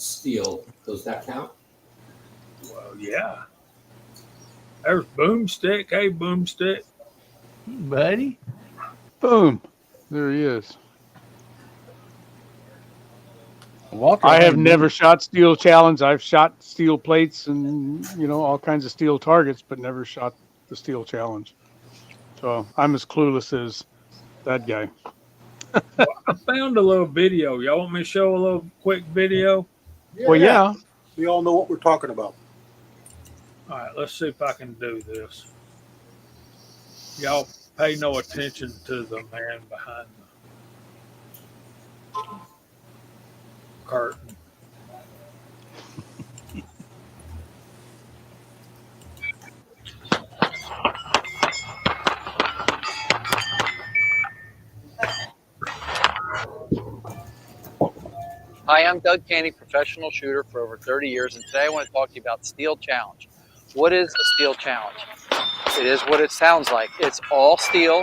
steel. Does that count? Well, yeah. There's Boomstick. Hey, Boomstick. Buddy. Boom. There he is. Walter, I have ain't never me. shot steel challenge. I've shot steel plates and all kinds of steel targets, but never shot the steel challenge. So I'm as clueless as that guy. I found a little video. Y'all want me to show a little quick video? Well, yeah. We all know what we're talking about. All right, let's see if I can do this. Y'all pay no attention to the man behind the curtain. Hi, I'm Doug Canny, professional shooter for over 30 years, and today I want to talk to you about Steel Challenge. What is the Steel Challenge? It is what it sounds like. It's all steel.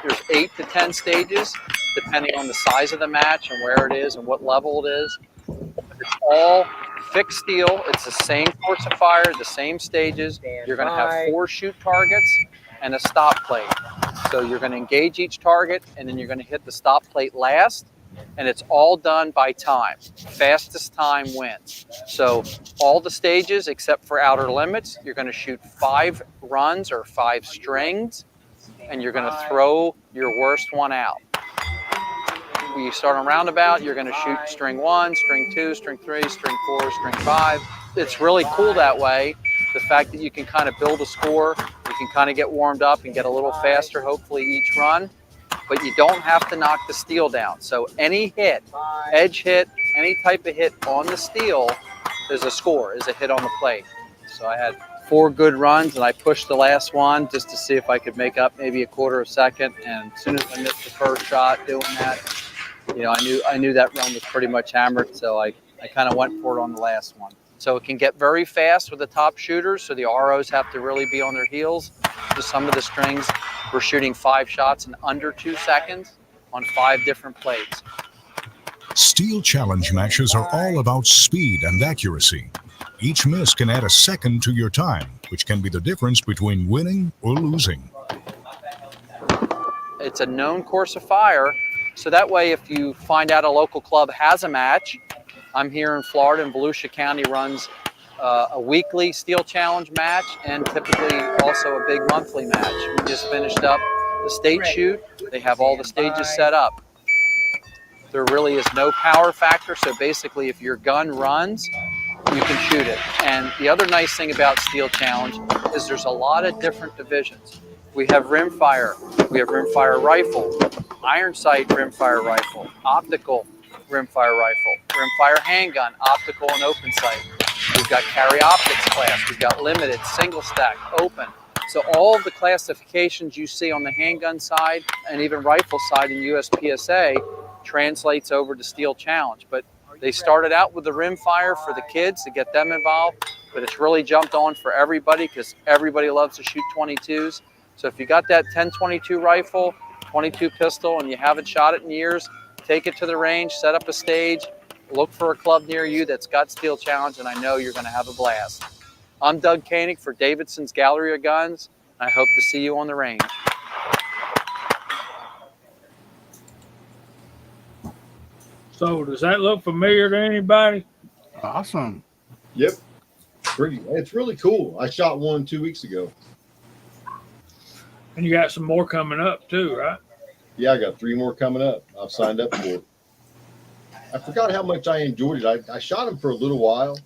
There's 8 to 10 stages, depending on the size of the match and where it is and what level it is. It's all fixed steel. It's the same course of fire, the same stages. You're going to have 4 shoot targets and a stop plate. So you're going to engage each target, and then you're going to hit the stop plate last. And it's all done by time. Fastest time wins. So all the stages except for outer limits, you're going to shoot 5 runs or 5 strings, and you're going to throw your worst one out. When you start on roundabout, you're going to shoot string 1, string 2, string 3, string 4, string 5. It's really cool that way. The fact that you can kind of build a score, you can kind of get warmed up and get a little faster, hopefully, each run. But you don't have to knock the steel down. So any hit, edge hit, any type of hit on the steel is a score, is a hit on the plate. So I had 4 good runs, and I pushed the last one just to see if I could make up maybe a quarter of a second. And as soon as I missed the first shot doing that, I knew that run was pretty much hammered. So I kind of went for it on the last one. So it can get very fast with the top shooters. So the ROs have to really be on their heels. Just some of the strings, we're shooting 5 shots in under 2 seconds on 5 different plates. Steel challenge matches are all about speed and accuracy. Each miss can add a second to your time, which can be the difference between winning or losing. It's a known course of fire, so that way if you find out a local club has a match, I'm here in Florida, and Volusia County runs a weekly steel challenge match and typically also a big monthly match. We just finished up the state shoot. They have all the stages set up. There really is no power factor, so basically if your gun runs, you can shoot it. And the other nice thing about Steel Challenge is there's a lot of different divisions. We have rimfire, we have rimfire rifle, iron sight rimfire rifle, optical rimfire rifle, rimfire handgun, optical and open sight. We've got carry optics class, we've got limited, single stack, open. So all of the classifications you see on the handgun side and even rifle side in USPSA translates over to Steel Challenge. But they started out with the rimfire for the kids to get them involved, but it's really jumped on for everybody because everybody loves to shoot 22s. So if you got that 10-22 rifle, 22 pistol, and you haven't shot it in years, take it to the range, set up a stage, look for a club near you that's got Steel Challenge, and I know you're going to have a blast. I'm Doug Koenig for Davidson's Gallery of Guns, and I hope to see you on the range. So does that look familiar to anybody? Awesome. Yep. It's really cool. I shot one 2 weeks ago. And you got some more coming up too, right? Yeah, I got 3 more coming up. I've signed up for it. I forgot how much I enjoyed it. I shot them for a little while,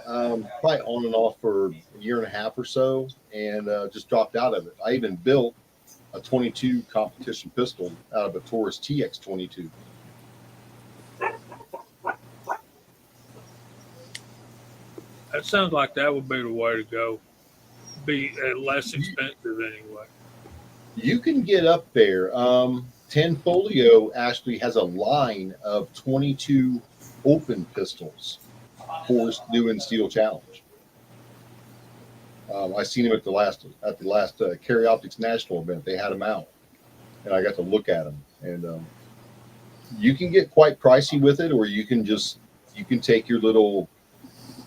probably on and off for a year and a half or so, and just dropped out of it. I even built a 22 competition pistol out of a Taurus TX22. That sounds like that would be the way to go. Be less expensive anyway. You can get up there. 10 Folio actually has a line of 22 open pistols for doing Steel Challenge. I seen him at the last Carry Optics National event. They had them out, and I got to look at them. And you can get quite pricey with it, or you can just you can take your little,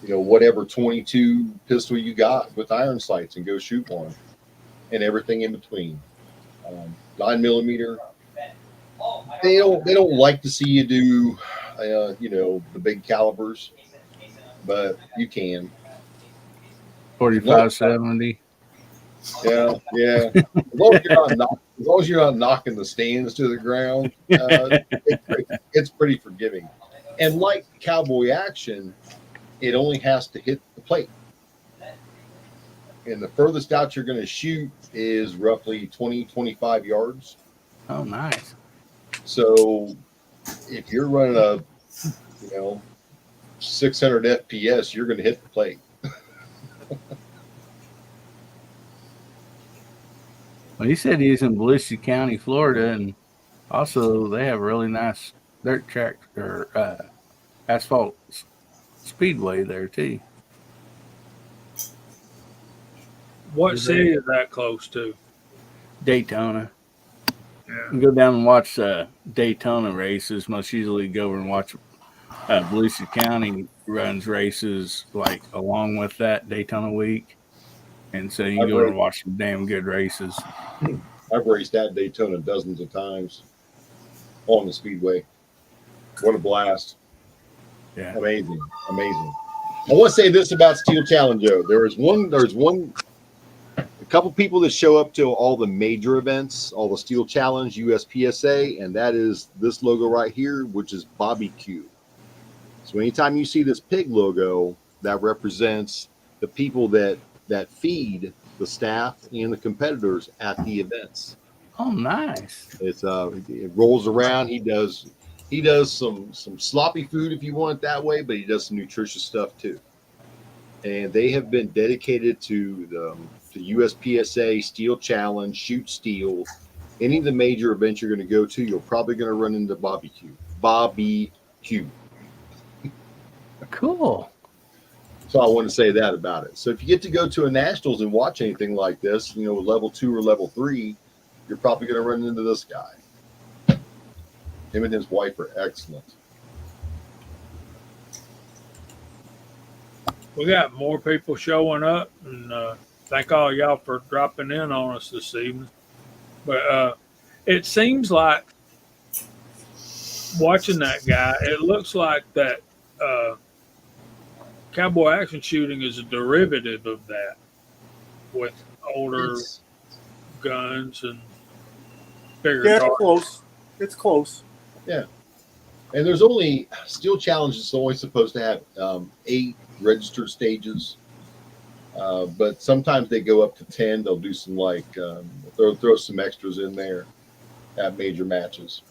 whatever 22 pistol you got with iron sights and go shoot one, and everything in between. 9mm. They don't like to see you do, the big calibers, but you can. 45-70. Yeah. As long as you're not knocking the stands to the ground, it's pretty forgiving. And like cowboy action, it only has to hit the plate. And the furthest out you're going to shoot is roughly 20-25 yards. Oh, nice. So if you're running a 600 FPS, you're going to hit the plate. Well, he said he's in Volusia County, Florida, and also they have a really nice dirt track or asphalt speedway there too. What city is that close to? Daytona. Yeah. You go down and watch Daytona races. Most usually go over and watch Volusia County runs races like along with that Daytona week. And so you can go over and watch some damn good races. I've raced at Daytona dozens of times on the speedway. What a blast. Yeah. Amazing. I want to say this about Steel Challenge, Joe. There's a couple people that show up to all the major events, all the Steel Challenge, USPSA, and that is this logo right here, which is Bobby Q. So anytime you see this pig logo, that represents the people that feed the staff and the competitors at the events. Oh, nice. It rolls around. He does some sloppy food if you want it that way, but he does some nutritious stuff too. And they have been dedicated to the USPSA Steel Challenge, Shoot Steel. Any of the major events you're going to go to, you're probably going to run into Bobby Q. Cool. So I want to say that about it. So if you get to go to a nationals and watch anything like this, level 2 or level 3, you're probably going to run into this guy. Him and his wife are excellent. We got more people showing up, and thank all y'all for dropping in on us this evening. But it seems like watching that guy, it looks like that cowboy action shooting is a derivative of that with older guns and bigger Yeah, targets. it's close. Yeah. And there's only Steel Challenge is only supposed to have 8 registered stages. But sometimes they go up to 10. They'll do some throw some extras in there at major matches.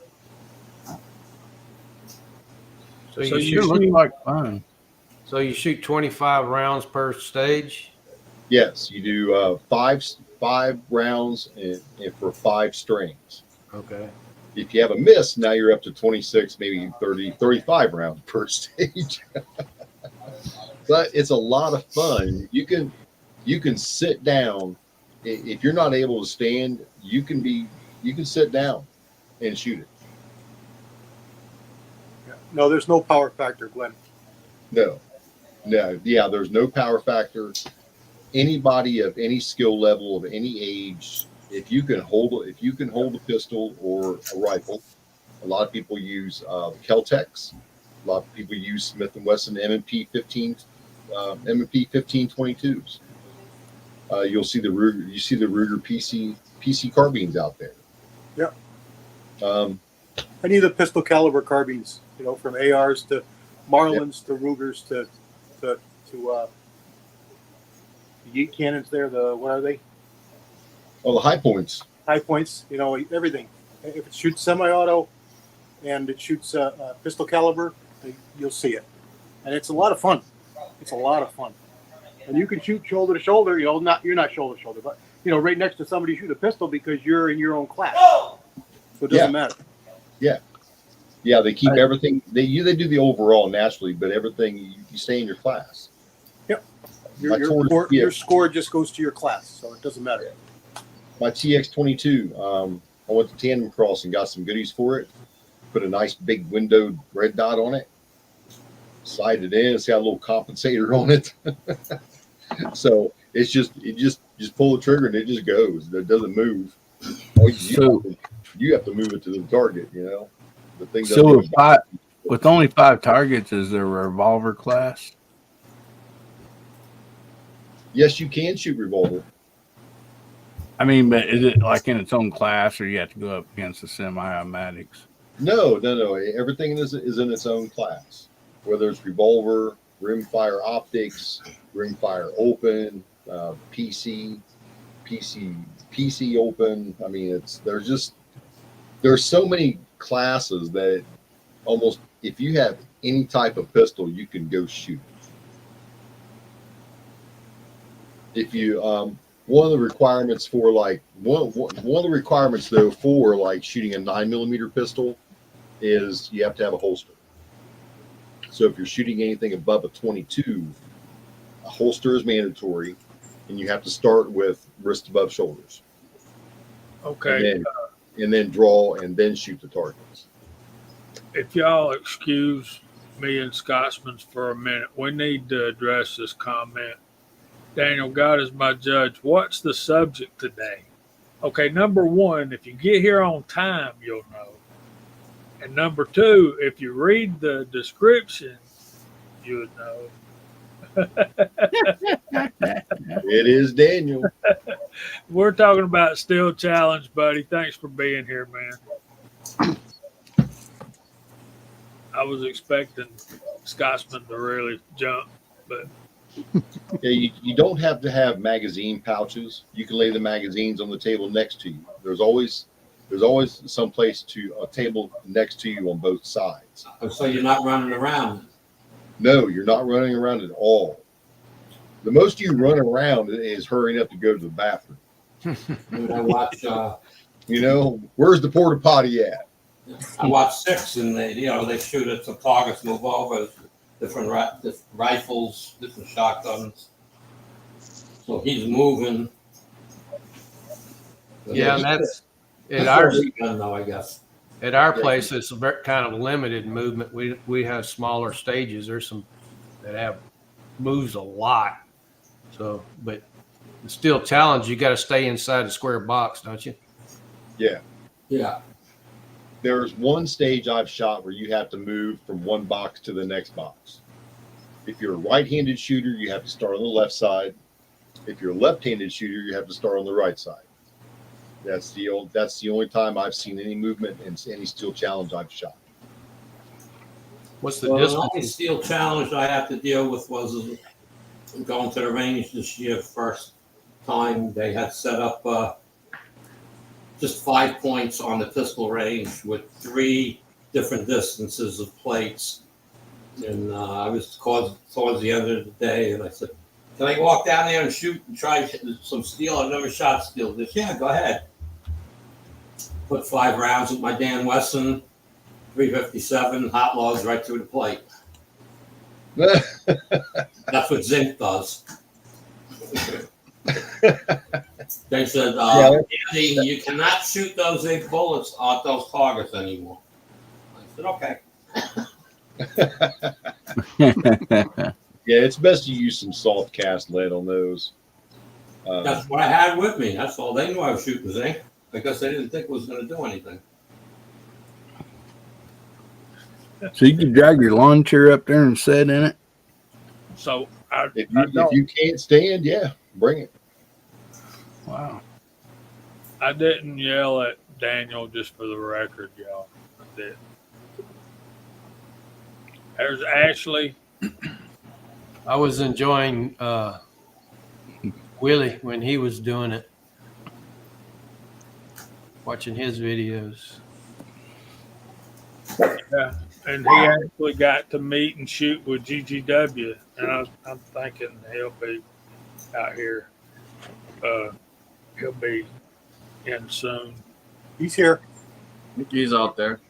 So So you it looks shoot, like fun. so you shoot 25 rounds per stage. Yes, you do 5 rounds and for 5 strings. Okay. If you have a miss, now you're up to 26, maybe 30, 35 rounds per stage. But it's a lot of fun. You can sit down. If you're not able to stand, you can sit down and shoot it. No, there's no power factor, Glenn. No. Yeah, there's no power factor. Anybody of any skill level, of any age, if you can hold a pistol or a rifle, a lot of people use Kel-Tecs. A lot of people use Smith & Wesson M&P 1522s. You'll see the Ruger PC carbines out there. Yep. Any of the pistol caliber carbines, from ARs to Marlins to Rugers to the Yeet cannons there. What are they? Oh, the high points. High points. Everything. If it shoots semi-auto and it shoots pistol caliber, you'll see it, and it's a lot of fun. It's a lot of fun, and you can shoot shoulder to shoulder. You're not shoulder to shoulder, but right next to somebody shoot a pistol because you're in your own class, so it doesn't matter. Yeah, they keep everything. They do the overall naturally, but everything you stay in your class. Yep. Your score just goes to your class, so it doesn't matter. My TX22, I went to Tandem Cross and got some goodies for it. Put a nice big windowed red dot on it. slide it in. It's got a little compensator on it. So it's just pull the trigger and it just goes. It doesn't move. You have to move it to the target, you know. The thing So with only 5 targets, is there a revolver class? Yes, you can shoot revolver. I mean, but is it like in its own class, or you have to go up against the semi-automatics? No. Everything is in its own class. Whether it's revolver, rimfire optics, rimfire open, PC open. I mean, there's so many classes that almost if you have any type of pistol, you can go shoot. If you one of the requirements for like one of the requirements though for like shooting a 9mm pistol is you have to have a holster. So if you're shooting anything above a 22, a holster is mandatory, and you have to start with wrist above shoulders. Okay. And then draw and then shoot the targets. If y'all excuse me and Scotsman for a minute, we need to address this comment. Daniel, God is my judge. What's the subject today? Okay, number one, if you get here on time, you'll know. And number two, if you read the description, you would know. It is Daniel. We're talking about Steel Challenge, buddy. Thanks for being here, man. I was expecting Scotsman to really jump, but Yeah, you don't have to have magazine pouches. You can lay the magazines on the table next to you. There's always someplace a table next to you on both sides. So you're not running around. No, you're not running around at all. The most you run around is hurrying up to go to the bathroom. When I watch, You know, where's the porta potty at? I watch 6, and they shoot at some targets, move over, different rifles, different shotguns. So he's moving. Yeah, and that's at gun, though, I guess. At our place, it's a kind of limited movement. We have smaller stages. There's some that have moves a lot. So, but the Steel Challenge, you got to stay inside the square box, don't you? Yeah. Yeah. There's one stage I've shot where you have to move from one box to the next box. If you're a right-handed shooter, you have to start on the left side. If you're a left-handed shooter, you have to start on the right side. That's the only time I've seen any movement in any Steel Challenge I've shot. What's the The distance? only Steel Challenge I had to deal with was going to the range this year. First time they had set up just 5 points on the pistol range with 3 different distances of plates. And I was towards the end of the day, and I said, "Can I walk down there and shoot and try some steel? I've never shot steel." This, yeah, go ahead. Put 5 rounds with my Dan Wesson 357, hot logs right through the plate. That's what zinc does. They said, Andy, you cannot shoot those zinc bullets at those targets anymore. I said, okay. Yeah, it's best to use some soft cast lead on those. That's what I had with me. That's all. They knew I was shooting zinc because they didn't think it was going to do anything. So you can drag your lawn chair up there and sit in it? so If you can't stand, yeah, bring it. Wow. I didn't yell at Daniel, just for the record, y'all. I did. There's Ashley. I was enjoying Willie when he was doing it, watching his videos. Yeah, and he actually got to meet and shoot with GGW, and I'm thinking he'll be out here. He'll be in soon. He's here. He's out there.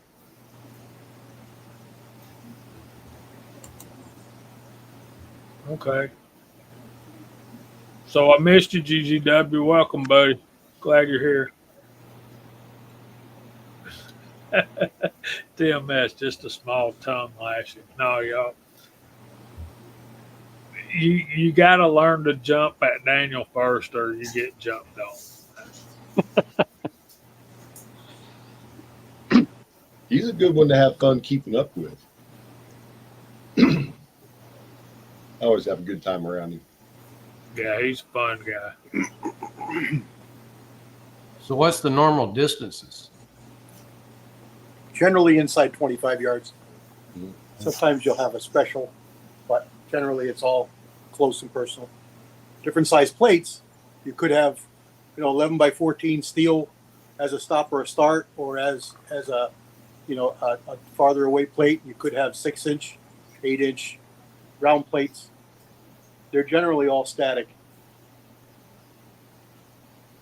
Okay. So I missed you, GGW. Welcome, buddy. Glad you're here. TMS, just a small tongue lashing. No, y'all. you got to learn to jump at Daniel first, or you get jumped on. He's a good one to have fun keeping up with. I always have a good time around him. Yeah, he's a fun guy. So what's the normal distances? Generally inside 25 yards. Mhm. Sometimes you'll have a special, but generally it's all close and personal. Different size plates. You could have, 11 by 14 steel as a stop or a start, or as a farther away plate. You could have 6-inch, 8-inch round plates. They're generally all static.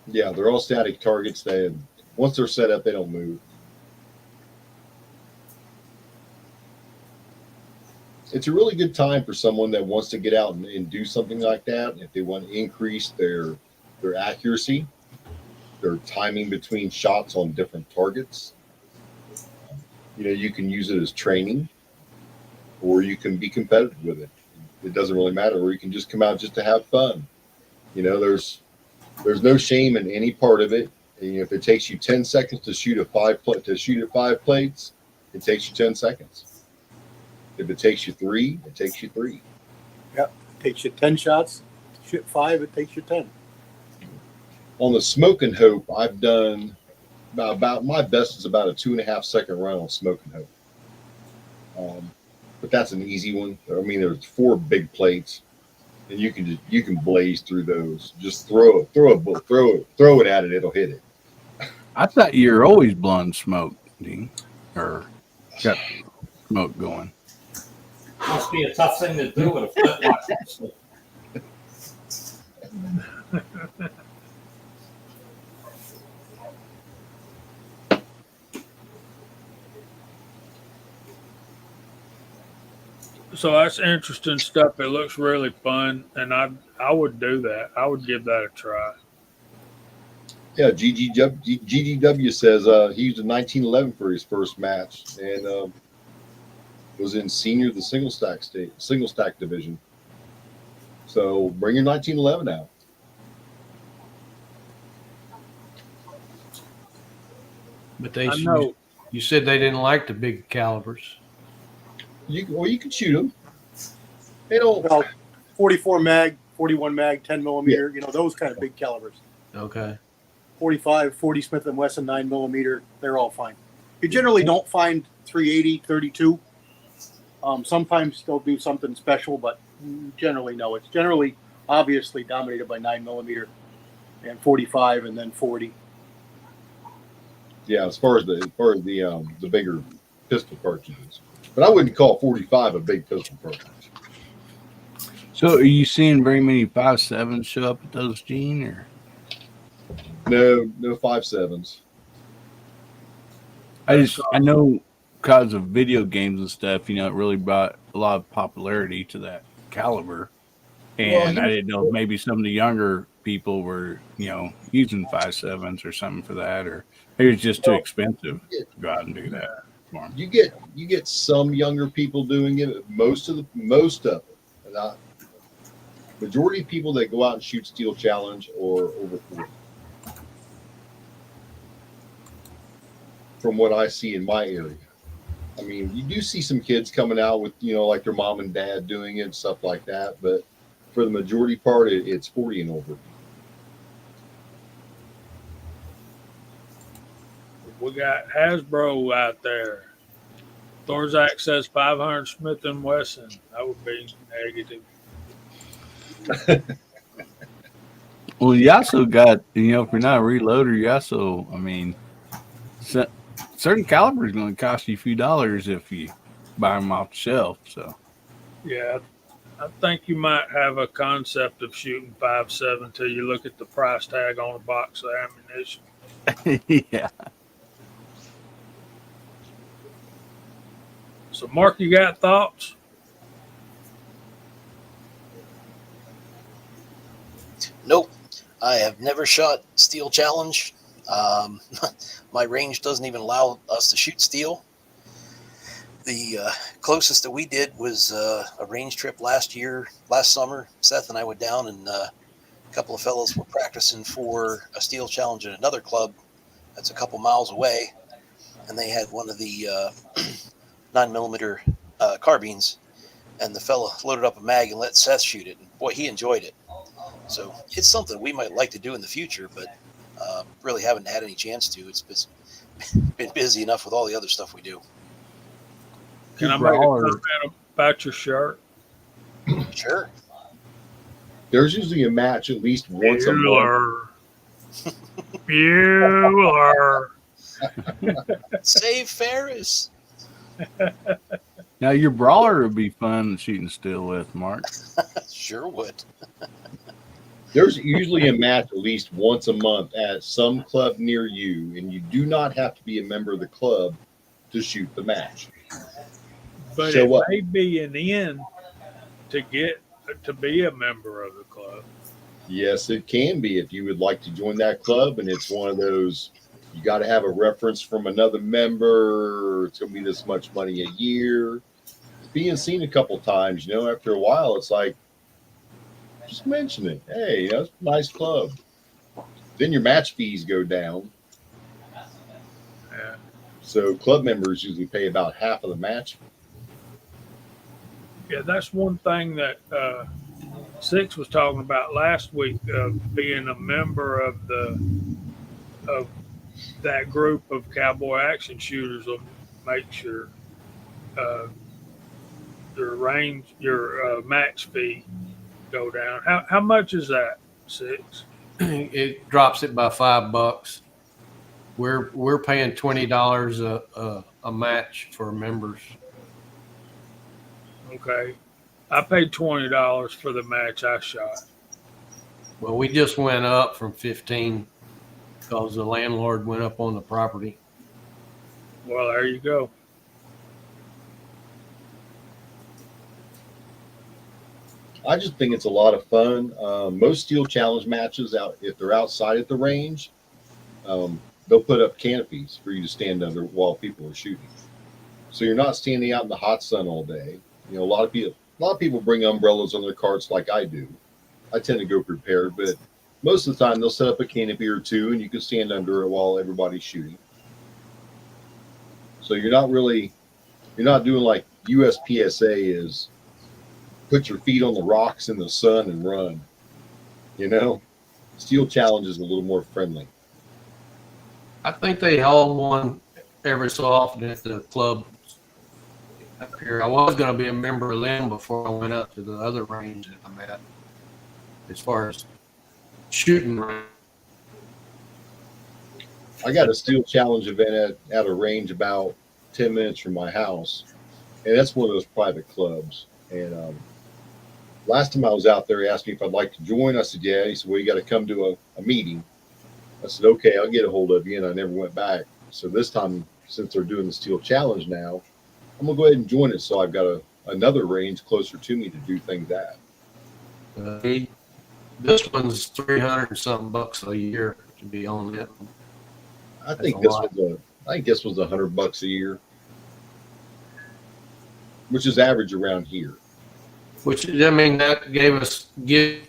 Yeah, they're all static targets. Once they're set up, they don't move. It's a really good time for someone that wants to get out and do something like that. If they want to increase their accuracy, their timing between shots on different targets. You can use it as training, or you can be competitive with it. It doesn't really matter. Or you can just come out just to have fun. There's no shame in any part of it. And if it takes you 10 seconds to shoot at 5 plates, it takes you 10 seconds. If it takes you 3, it takes you 3. Yep. It takes you 10 shots. Shoot 5, it takes you 10. On the Smoke and Hope, I've done about my best is about a 2.5 second run on Smoke and Hope. But that's an easy one. I mean, there's 4 big plates, and you can blaze through those. Just throw it at it. It'll hit it. I thought you were always blowing smoke, Dean, or got smoke going. Must be a tough thing to do with a flintlock. So that's interesting stuff. It looks really fun, and I would do that. I would give that a try. Yeah, GGW says he used a 1911 for his first match, and was in senior the single stack division. So bring your 1911 out. But I know. you said they didn't like the big calibers. You can shoot them. They don't. Well, 44 mag, 41 mag, 10 millimeter, those kind of big calibers. Okay. 45, 40 Smith & Wesson 9 millimeter, they're all fine. You generally don't find 380, 32. Sometimes they'll do something special, but generally no. It's generally obviously dominated by 9 millimeter and 45 and then 40. Yeah, as far as the bigger pistol cartridges, but I wouldn't call 45 a big pistol cartridge. So, are you seeing very many 5.7s show up at those, Gene? Or No 5.7s. I know because of video games and stuff, it really brought a lot of popularity to that caliber, and I didn't know if maybe some of the younger people were using 5.7s or something for that, or maybe it's just too expensive to go out and do that for them. You get some younger people doing it. Most of it, majority of people that go out and shoot Steel Challenge or over 40. From what I see in my area, I mean, you do see some kids coming out with like their mom and dad doing it and stuff like that, but for the majority part, it's 40 and over. We got Hasbro out there. Thorzak says 500 Smith & Wesson. That would be negative. Well, you also got, if you're not a reloader, you also, certain calibers going to cost you a few dollars if you buy them off the shelf. So, Yeah, I think you might have a concept of shooting 5.7 until you look at the price tag on a box of ammunition. yeah. So, Mark, you got thoughts? Nope. I have never shot Steel Challenge. My range doesn't even allow us to shoot steel. The closest that we did was a range trip last summer. Seth and I went down, and a couple of fellows were practicing for a steel challenge at another club that's a couple miles away, and they had one of the 9mm carbines, and the fella loaded up a mag and let Seth shoot it, and boy, he enjoyed it. So it's something we might like to do in the future, but really haven't had any chance to. It's been busy enough with all the other stuff we do. Can I make a comment about your shirt? Sure. There's usually a match at least once a month. Bueller. Save Ferris. Now your brawler would be fun shooting steel with, Mark. Sure would. There's usually a match at least once a month at some club near you, and you do not have to be a member of the club to shoot the match. But So it what? may be an in to get to be a member of the club. Yes, it can be if you would like to join that club, and it's one of those you got to have a reference from another member. It's going to be this much money a year. It's being seen a couple times, you know. After a while, it's like just mention it. Hey, that's a nice club. Then your match fees go down. Yeah. So club members usually pay about half of the match fee. Yeah, that's one thing that Six was talking about last week, being a member of that group of cowboy action shooters will make sure your match fee go down. How much is that, Six? It drops it by $5. We're paying $20 a match for members. Okay. I paid $20 for the match I shot. Well, we just went up from 15 because the landlord went up on the property. Well, there you go. I just think it's a lot of fun. Most steel challenge matches out, if they're outside at the range, they'll put up canopies for you to stand under while people are shooting. So you're not standing out in the hot sun all day. You know, a lot of people bring umbrellas on their carts like I do. I tend to go prepared, but most of the time they'll set up a canopy or two and you can stand under it while everybody's shooting. So you're not doing like USPSA is, put your feet on the rocks in the sun and run. You know, steel challenge is a little more friendly. I think they hold one every so often at the club up here. I was going to be a member of them before I went up to the other range that I'm at, as far as shooting range. I got a steel challenge event at a range about 10 minutes from my house, and that's one of those private clubs. And last time I was out there, he asked me if I'd like to join. I said, yeah. He said, well, you got to come to a meeting. I said, okay, I'll get a hold of you, and I never went back. So this time, since they're doing the steel challenge now, I'm gonna go ahead and join it. So I've got another range closer to me to do things at. This one's $300 and something bucks a year to be on it. I think this was $100 a year, which is average around here. Which, I mean, that gave us a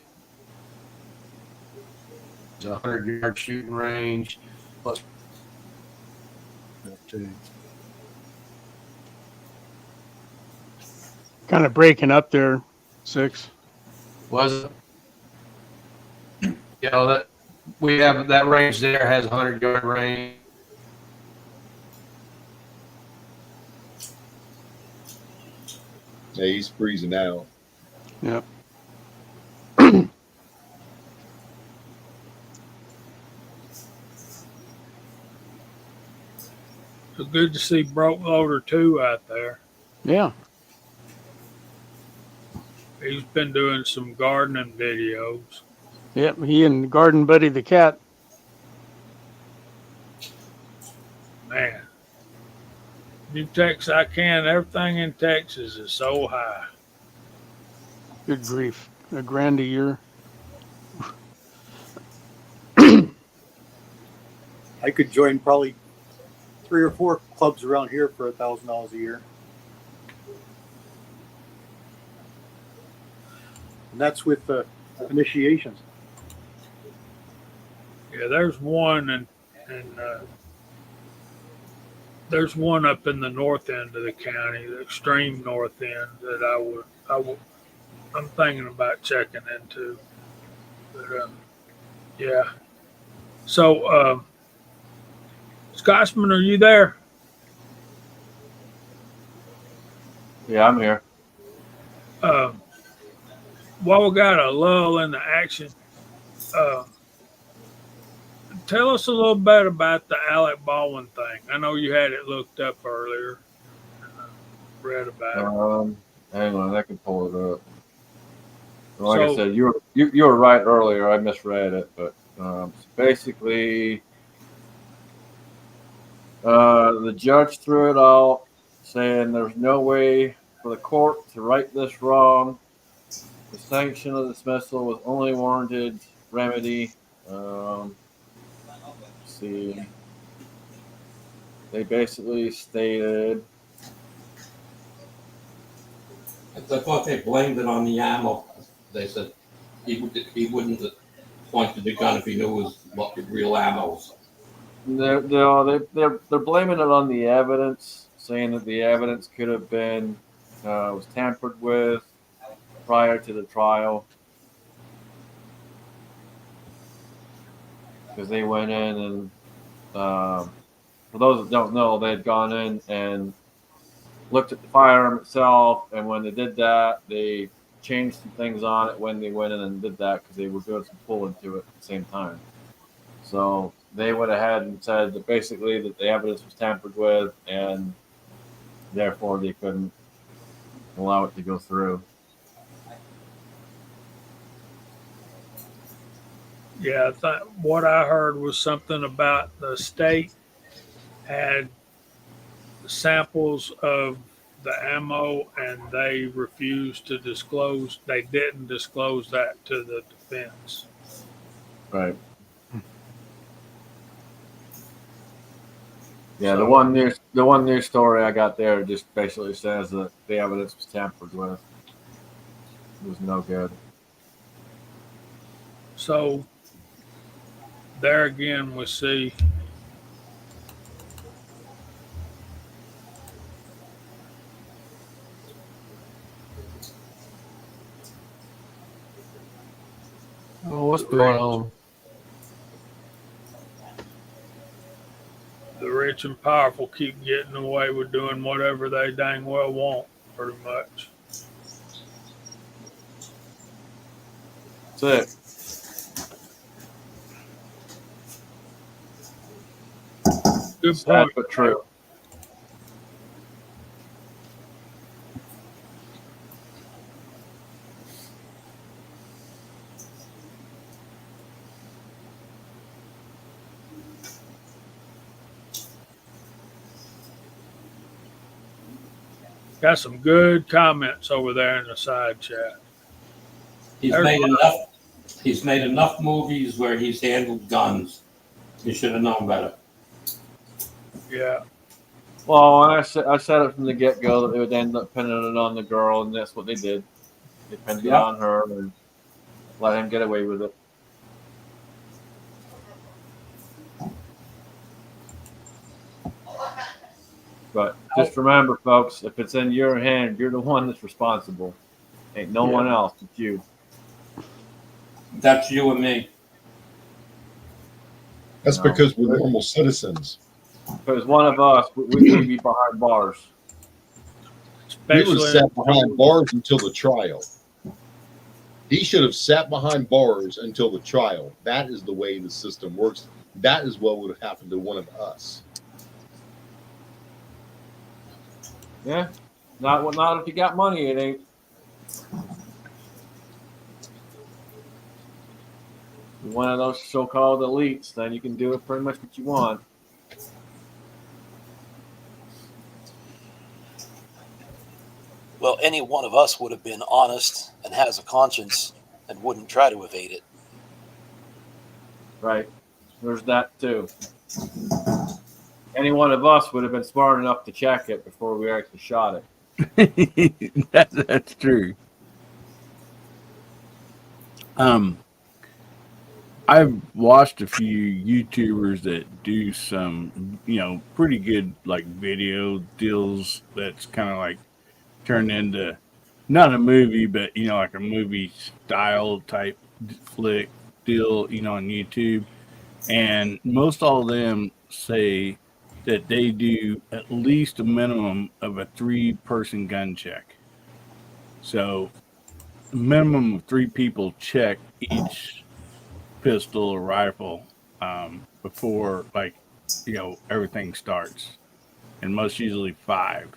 100-yard shooting range plus two. Kind of breaking up there, Six. Was it? You know, that we have that range there has a 100-yard range. Yeah, he's freezing out. Yep. It's good to see Broke Loader 2 out there. Yeah. He's been doing some gardening videos. Yep. He and Garden Buddy the cat. Man, New Texarkana, everything in Texas is so high. Good grief. $1,000 a year. I could join probably 3 or 4 clubs around here for $1,000 a year. and that's with initiations. Yeah, there's one and there's one up in the north end of the county, the extreme north end, that I'm thinking about checking into. But yeah. So, Scotsman, are you there? Yeah, I'm here. While we got a lull in the action, uh, tell us a little bit about the Alec Baldwin thing. I know you had it looked up earlier. Read about it. Hang on, I can pull it up. Like So- I said, you were right earlier. I misread it, but basically, the judge threw it out, saying there's no way for the court to right this wrong. The sanction of dismissal was only warranted remedy. Let's see. They basically stated. I thought they blamed it on the ammo. They said he wouldn't have pointed the gun if he knew it was real ammo. They're blaming it on the evidence, saying that the evidence could have been was tampered with prior to the trial, because they went in and for those that don't know, they had gone in and looked at the firearm itself, and when they did that, they changed some things on it when they went in and did that because they were doing some pulling to it at the same time. So they went ahead and said that basically that the evidence was tampered with, and therefore they couldn't allow it to go through. Yeah, what I heard was something about the state had samples of the ammo and they refused to disclose. They didn't disclose that to the defense. Right. Yeah, the one news story I got there just basically says that the evidence was tampered with. It was no good. So there again, we see what's going on? the rich and powerful keep getting away with doing whatever they dang well want, pretty much. That's it. Good Sad point. but true. Got some good comments over there in the side chat. He's made enough movies where he's handled guns. He should have known better. Yeah. Well, I said it from the get-go that they would end up pinning it on the girl, and that's what they did. They pinned it on her and let him get away with it. But just remember, folks, if it's in your hand, you're the one that's responsible. Ain't no one else but you. That's you and me. That's because we're normal citizens. Because one of us, we'd be behind bars. He was sat behind bars until the trial. He should have sat behind bars until the trial. That is the way the system works. That is what would have happened to one of us. Yeah, not if you got money, it ain't. You're one of those so-called elites, then you can do it pretty much what you want. Well, any one of us would have been honest and has a conscience and wouldn't try to evade it. Right. There's that too. Any one of us would have been smart enough to check it before we actually shot it. That's true. I've watched a few YouTubers that do some, pretty good like video deals that's kind of like turned into not a movie, but like a movie style type flick deal, on YouTube. And most all of them say that they do at least a minimum of a 3-person gun check. So a minimum of 3 people check each pistol or rifle before everything starts, and most usually 5.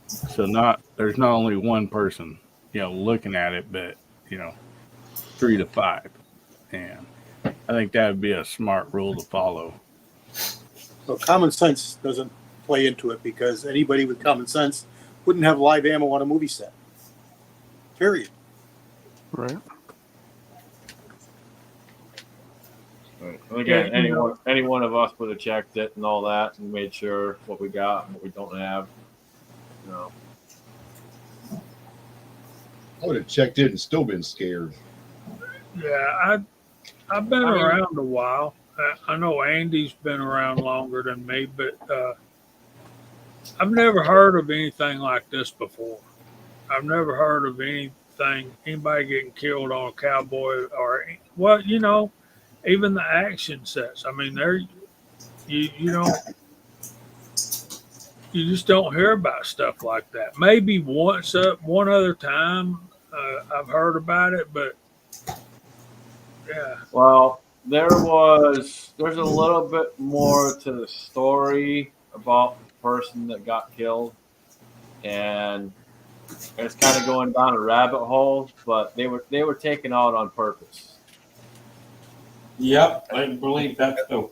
So there's not only one person looking at it, but 3 to 5, and I think that would be a smart rule to follow. So common sense doesn't play into it because anybody with common sense wouldn't have live ammo on a movie set. Period. Right. Right. And again, Yeah, any one of us would have checked it and all that and made sure what we got and what we don't have. I would have checked it and still been scared. Yeah, I've been around a while. I know Andy's been around longer than me, but I've never heard of anything like this before. I've never heard of anybody getting killed on a cowboy even the action sets. I mean, you just don't hear about stuff like that. Maybe one other time I've heard about it, but yeah. Well, there's a little bit more to the story about the person that got killed, and it's kind of going down a rabbit hole. But they were taken out on purpose, Yep, I believe that too.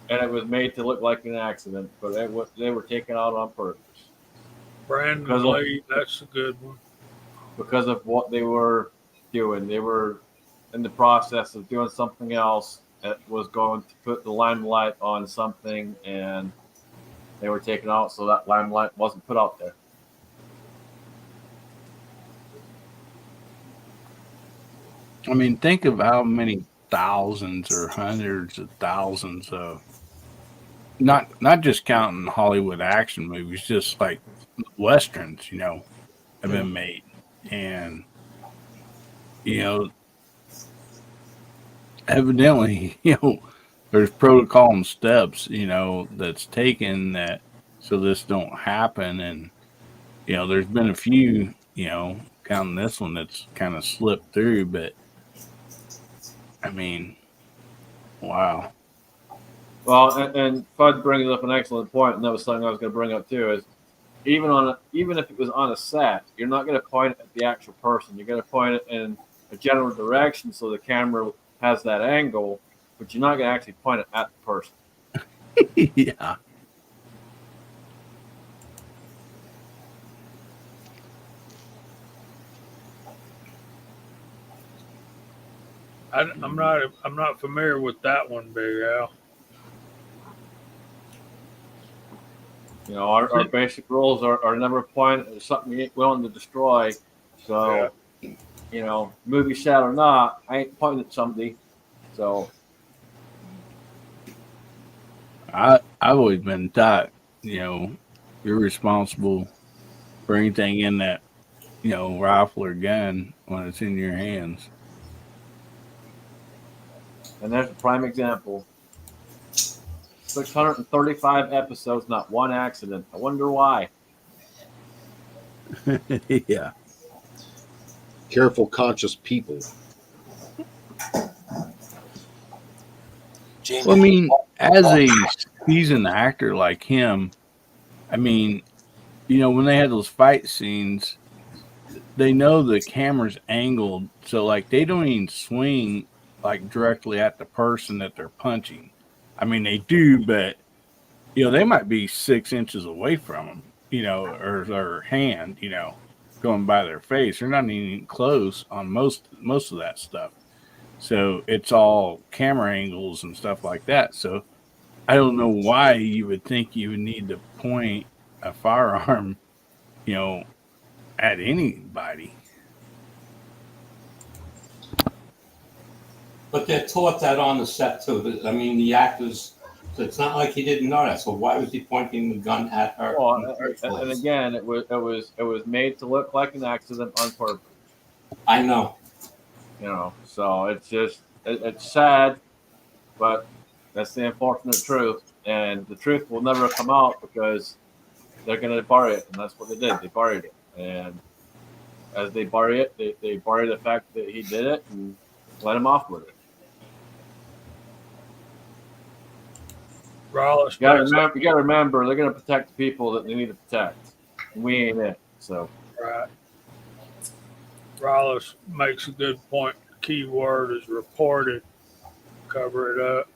and it was made to look like an accident. But they were taken out on purpose Brandon Lee, that's a good one. because of what they were doing. They were in the process of doing something else that was going to put the limelight on something, and they were taken out so that limelight wasn't put out there. I mean, think of how many thousands or hundreds of thousands of not just counting Hollywood action movies, just like westerns, have been made, and evidently, there's protocol and steps, that's taken that so this don't happen, and there's been a few, counting this one that's kind of slipped through, but I mean, wow. Well, and Fudd brings up an excellent point, and that was something I was going to bring up too. Is even if it was on a set, you're not going to point it at the actual person. You're going to point it in a general direction so the camera has that angle, but you're not going to actually point it at the person. Yeah. I'm not familiar with that one, Big Al. Our basic rules are never point at something you ain't willing to destroy. So, movie set or not, I ain't pointing at somebody. So, I've always been taught, you're responsible for anything in that, rifle or gun when it's in your hands. and there's a prime example. 635 episodes, not one accident. I wonder why. Yeah. Careful, conscious people. Jamie, Well, I mean, as a seasoned actor like him, I mean, when they had those fight scenes, they know the camera's angled, so like they don't even swing like directly at the person that they're punching. I mean, they do, but they might be 6 inches away from them, or their hand, going by their face. They're not even close on most of that stuff. So it's all camera angles and stuff like that. So I don't know why you would think you would need to point a firearm, at anybody. but they're taught that on the set too. I mean, the actors. So it's not like he didn't know that. So why was he pointing the gun at her in the Well, first and place? again, it was made to look like an accident on purpose. I know. You know, so it's just it's sad, but that's the unfortunate truth. And the truth will never come out because they're going to bury it, and that's what they did. They buried it, and as they bury it, they bury the fact that he did it and let him off with it. Raleigh, You gotta remember, they're gonna protect the people that they need to protect. And we ain't it. So right. Raleigh makes a good point. The key word is reported. Cover it up.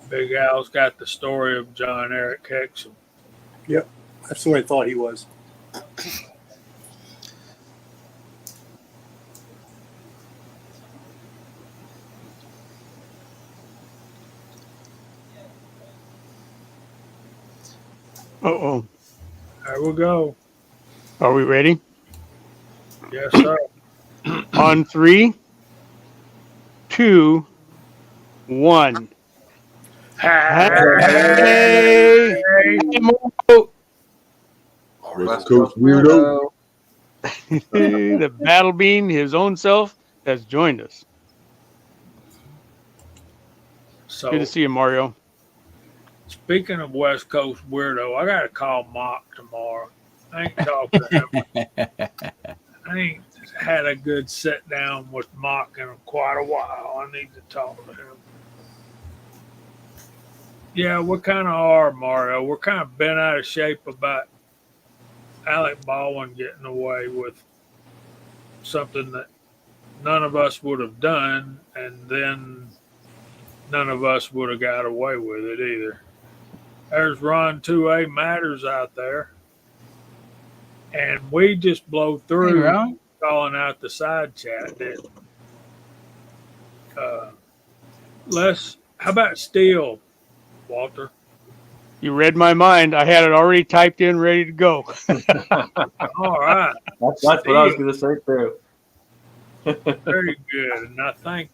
Big Al's got the story of John Eric Hexum. Yep, that's who I thought he was. Uh-oh. There we go. Are we ready? Yes, sir. On 3, 2, 1. Hey! West Coast weirdo. The Battle Bean, his own self, has joined us. So, Good to see you, Mario. speaking of West Coast weirdo, I got to call Mock tomorrow. I ain't talked to him. I ain't had a good sit down with Mock in quite a while. I need to talk to him. Yeah, we kind of are, Mario. We're kind of bent out of shape about Alec Baldwin getting away with something that none of us would have done, and then none of us would have got away with it either. There's Ron 2A Matters out there, and we just blow through calling out the side chat. How about Steele, Walter? You read my mind. I had it already typed in, ready to go. All right. That's what I was going to say too. Very good. And I think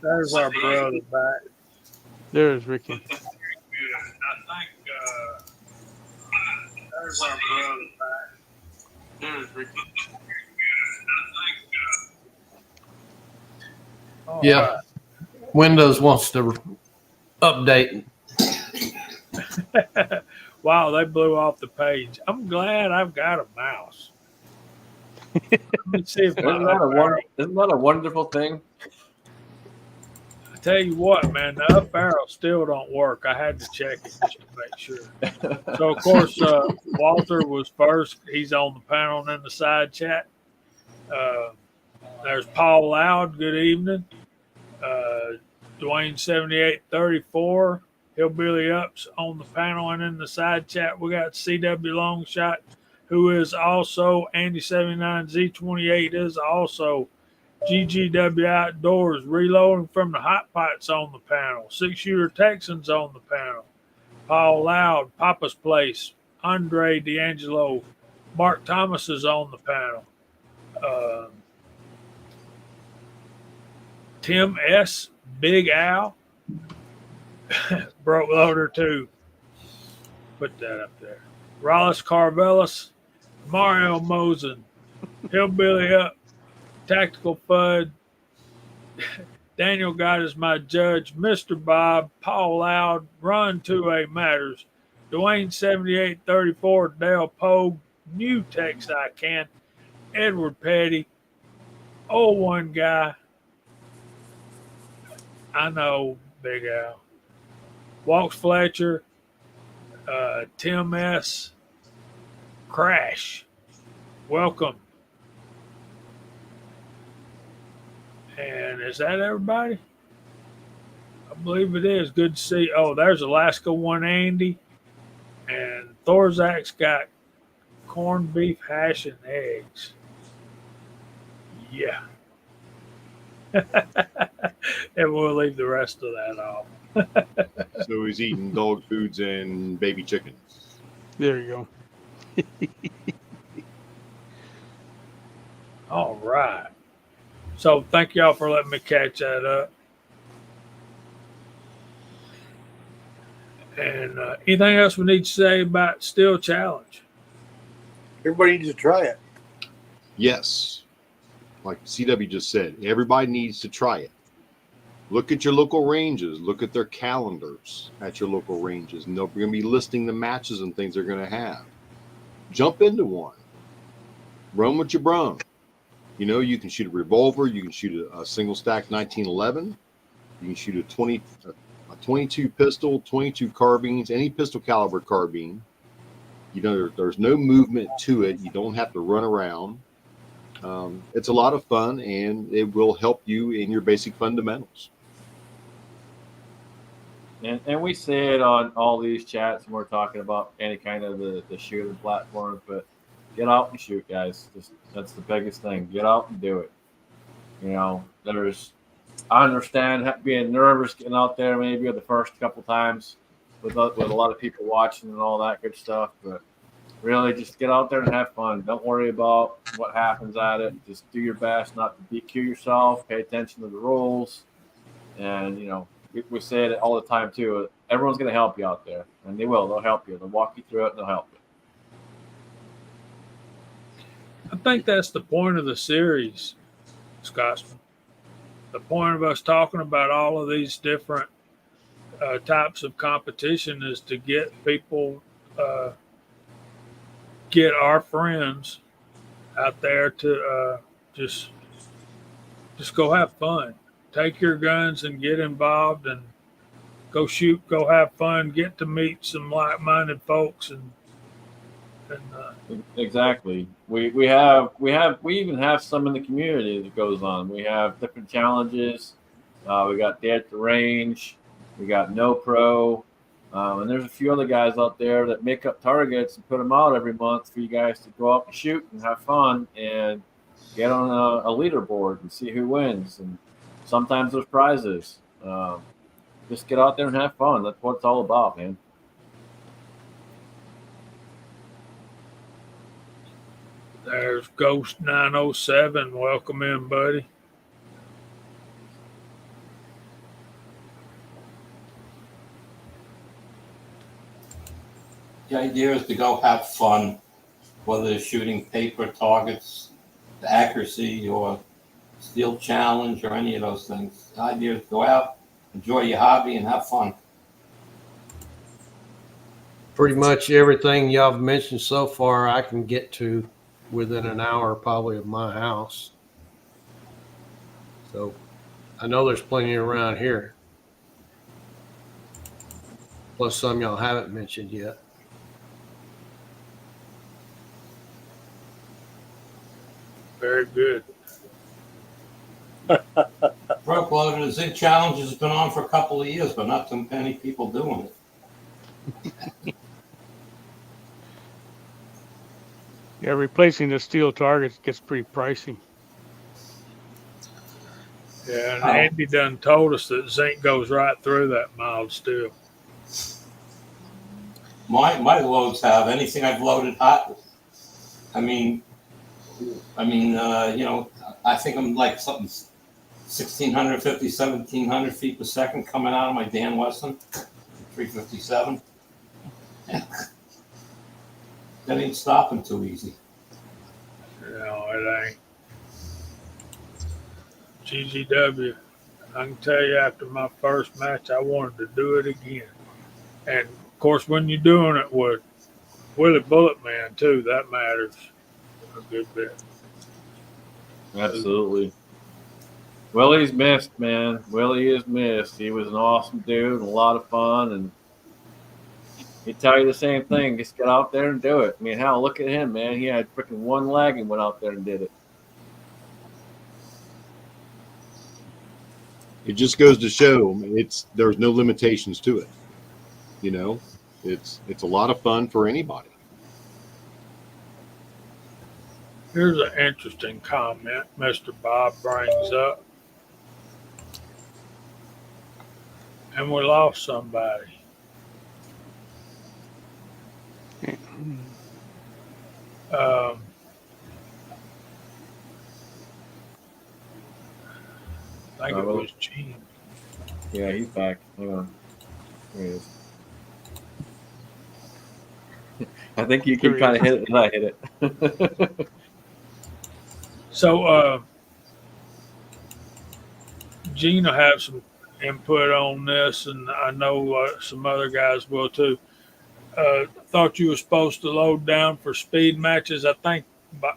there's our brother back. There's Ricky. Very good. And I think there's our brother back. There's Ricky. Yeah. Right. Windows wants to update. Wow, they blew off the page. I'm glad I've got a mouse. Let me see if Isn't that a wonderful thing? I tell you what, man, the up arrow still don't work. I had to check it just to make sure. So, of course, Walter was first. He's on the panel and in the side chat. There's Paul Loud. Good evening. Dwayne 7834. Hillbilly Ups on the panel and in the side chat. We got CW Longshot, who is also Andy 79Z28 is also GGW Outdoors, reloading from the hot pots on the panel. 6-shooter Texans on the panel. Paul Loud, Papa's Place, Andre D'Angelo, Mark Thomas is on the panel. Tim S, Big Al, Broke Loader 2. Put that up there. Rollis Carvelis, Mario Mosen, Hillbilly Up, Tactical Fud, Daniel God is my judge, Mr. Bob, Paul Loud, Run 2A Matters, Dwayne 7834, Dale Pogue, New Tex I Can, Edward Petty, 01 Guy, I know Big Al, Walks Fletcher, Tim S, Crash, welcome. And is that everybody? I believe it is. Good to see. Oh, there's Alaska One Andy. And Thorzak's got corned beef hash and eggs. Yeah. And we'll leave the rest of that off. So he's eating dog foods and baby chickens. There you go. All right. So thank y'all for letting me catch that up. And anything else we need to say about Steel Challenge? Everybody needs to try it. Yes. Like CW just said, everybody needs to try it. Look at your local ranges. Look at their calendars at your local ranges. And they're going to be listing the matches and things they're going to have. Jump into one. Run with your brum. You know, you can shoot a revolver. You can shoot a single stack 1911. You can shoot a 22 pistol, 22 carbines, any pistol caliber carbine. You know, there's no movement to it. You don't have to run around. It's a lot of fun, and it will help you in your basic fundamentals. And we say it on all these chats when we're talking about any kind of the shooting platforms, but get out and shoot, guys. That's the biggest thing. Get out and do it. You know, I understand being nervous getting out there maybe the first couple times with a lot of people watching and all that good stuff, but really just get out there and have fun. Don't worry about what happens at it. Just do your best not to DQ yourself. Pay attention to the rules. And, you know, we say it all the time, too. Everyone's going to help you out there. And they will. They'll help you. They'll walk you through it and they'll help you. I think that's the point of the series, Scotsman. The point of us talking about all of these different types of competition is to get people, get our friends out there to just go have fun. Take your guns and get involved and go shoot, go have fun, get to meet some like-minded folks and exactly. We even have some in the community that goes on. We have different challenges. We got Day at the Range. We got No Pro. And there's a few other guys out there that make up targets and put them out every month for you guys to go out and shoot and have fun and get on a leaderboard and see who wins. And sometimes there's prizes. Just get out there and have fun. That's what it's all about, man. there's Ghost 907. Welcome in, buddy. The idea is to go have fun, whether it's shooting paper targets, the accuracy, or steel challenge, or any of those things. The idea is to go out, enjoy your hobby, and have fun. Pretty much everything y'all have mentioned so far, I can get to within an hour probably of my house. So I know there's plenty around here. Plus some y'all haven't mentioned yet. Very good. Broke Loaded, the Zig Challenge has been on for a couple of years, but not too many people doing it. Yeah, replacing the steel targets gets pretty pricey. Yeah, and Andy done told us that zinc goes right through that mild steel. My loads have anything I've loaded hot. I mean, you know, I think I'm like something 1,650, 1,700 feet per second coming out of my Dan Wesson 357. That ain't stopping too easy. No, it ain't. GGW, I can tell you after my first match, I wanted to do it again. And of course, when you're doing it with Willie Bullet Man too, that matters a good bit. Absolutely. Willie's missed, man. Willie is missed. He was an awesome dude and a lot of fun, and he'd tell you the same thing. Just get out there and do it. I mean, hell, look at him, man. He had freaking one leg and went out there and did it. It just goes to show there's no limitations to it. You know, it's a lot of fun for anybody. Here's an interesting comment Mr. Bob brings up. And we lost somebody. Um, I think it well, was Gene. yeah, he's back. Hang on. There he is. I think you There can he kind is. of hit it as I hit it. So, Gene will have some input on this, and I know some other guys will too. Thought you were supposed to load down for speed matches. I think,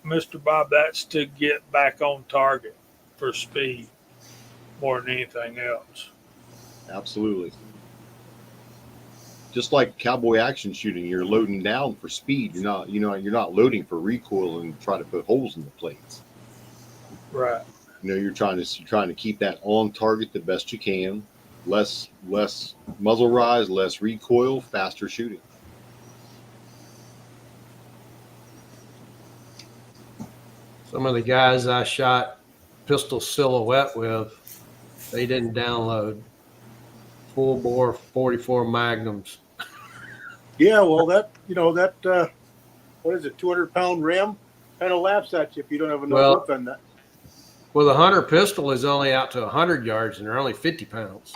Mr. Bob, that's to get back on target for speed more than anything else. Absolutely. Just like cowboy action shooting, you're loading down for speed. You're not loading for recoil and try to put holes in the plates. Right. You're trying to keep that on target the best you can. Less muzzle rise, less recoil, faster shooting. Some of the guys I shot pistol silhouette with, they didn't download full bore 44 magnums. Yeah, well, that what is it, 200-pound ram kind of laughs at you if you don't have enough Well, whip on that. Well, the hunter pistol is only out to 100 yards, and they're only 50 pounds.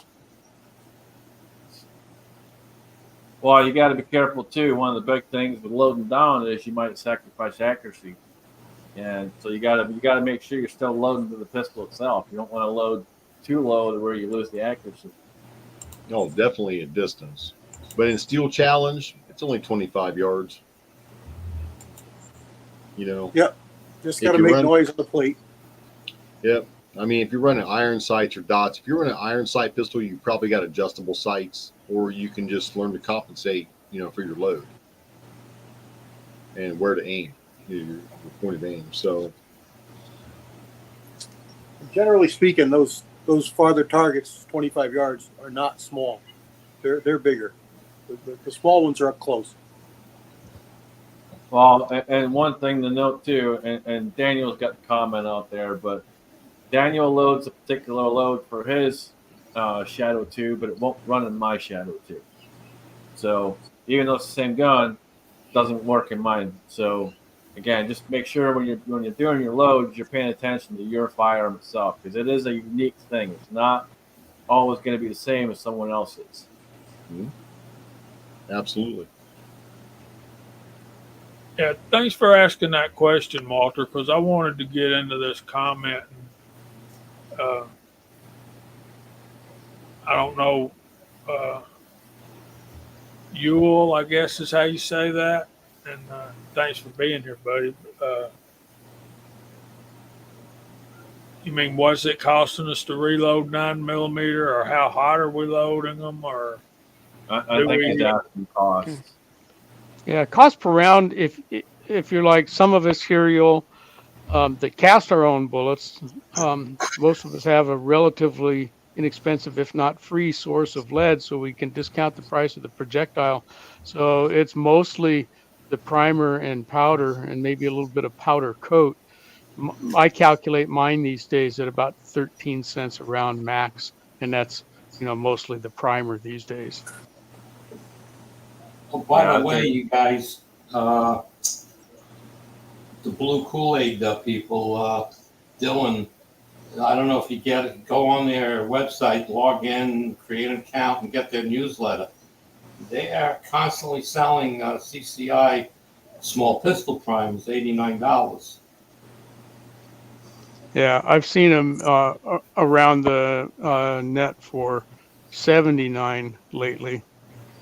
Well, you got to be careful too. One of the big things with loading down is you might sacrifice accuracy, and so you got to make sure you're still loading to the pistol itself. You don't want to load too low to where you lose the accuracy. No, definitely a distance. But in Steel Challenge, it's only 25 yards. Yep. Just If got to you make run- noise on the plate. Yep. I mean, if you're running iron sights or dots, if you're running an iron sight pistol, you probably got adjustable sights, or you can just learn to compensate, for your load and where to aim, your point of aim. So, Generally speaking, those farther targets, 25 yards, are not small. They're bigger. The small ones are up close. Well, and one thing to note too, and Daniel's got the comment out there, but Daniel loads a particular load for his Shadow 2, but it won't run in my Shadow 2. So even though it's the same gun, it doesn't work in mine. So again, just make sure when you're doing your loads, you're paying attention to your firearm itself, because it is a unique thing. It's not always going to be the same as someone else's. absolutely. Yeah, thanks for asking that question, Walter, because I wanted to get into this comment. And, I don't know, Yule, I guess is how you say that. And thanks for being here, buddy. You mean, what's it costing us to reload 9mm, or how hot are we loading them, or I think he's asking cost. Yeah, cost per round. If you're like some of us here, you'll that cast our own bullets. Most of us have a relatively inexpensive, if not free, source of lead, so we can discount the price of the projectile. So it's mostly the primer and powder, and maybe a little bit of powder coat. I calculate mine these days at about 13 cents a round max, and that's mostly the primer these days. Oh, by the way, you guys, the Blue Kool-Aid people, Dylan, I don't know if you get it, go on their website, log in, create an account, and get their newsletter. They are constantly selling CCI small pistol primers, $89. Yeah, I've seen them around the net for $79 lately.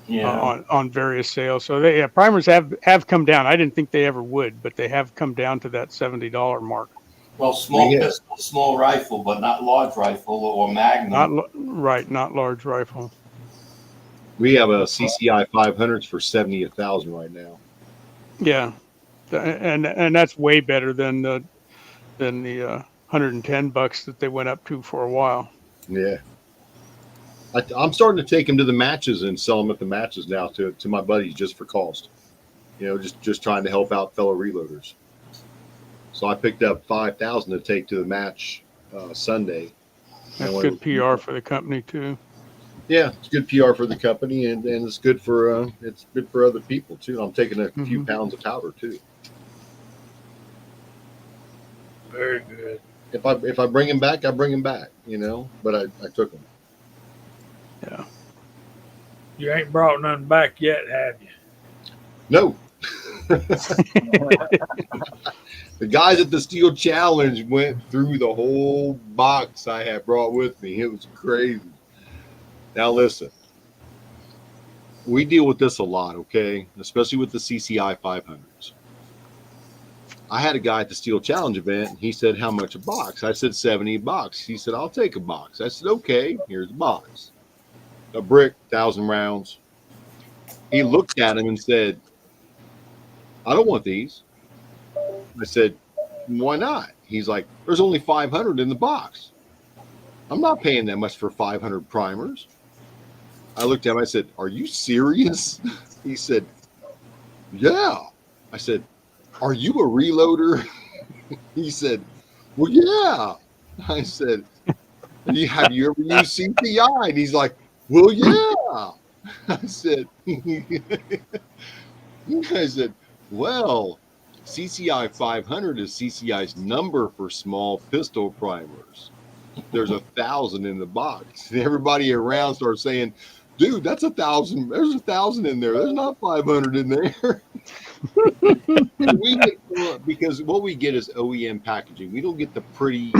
Yeah. On various sales. So primers have come down. I didn't think they ever would, but they have come down to that $70 mark. Well, small pistol, small rifle, but not large rifle or Magnum. Not large rifle. We have a CCI 500s for 70,000 right now. Yeah, and that's way better than the $110 that they went up to for a while. Yeah. I'm starting to take them to the matches and sell them at the matches now to my buddies just for cost. Just trying to help out fellow reloaders. So I picked up 5,000 to take to the match Sunday. That's good PR for the company too. Yeah, it's good PR for the company, and it's good for other people too. I'm taking a few Mhm. pounds of powder too. Very good. If I bring him back, I bring him back. But I took him. Yeah. You ain't brought none back yet, have you? No. The guys at the Steel Challenge went through the whole box I had brought with me. It was crazy. Now listen, we deal with this a lot, okay? Especially with the CCI 500s. I had a guy at the Steel Challenge event, and he said, "How much a box?" I said, $70. He said, "I'll take a box." I said, "Okay, here's a box. A brick, 1,000 rounds." He looked at him and said, "I don't want these." I said, "Why not?" He's like, "There's only 500 in the box. I'm not paying that much for 500 primers." I looked at him. I said, "Are you serious?" He said, "Yeah." I said, "Are you a reloader?" He said, "Well, yeah." I said, "Have you ever used CCI?" And he's like, "Well, yeah." I said, I said, "Well, CCI 500 is CCI's number for small pistol primers. There's 1,000 in the box." And everybody around starts saying, "Dude, that's 1,000. There's 1,000 in there. There's not 500 in there." Because what we get is OEM packaging. We don't get the pretty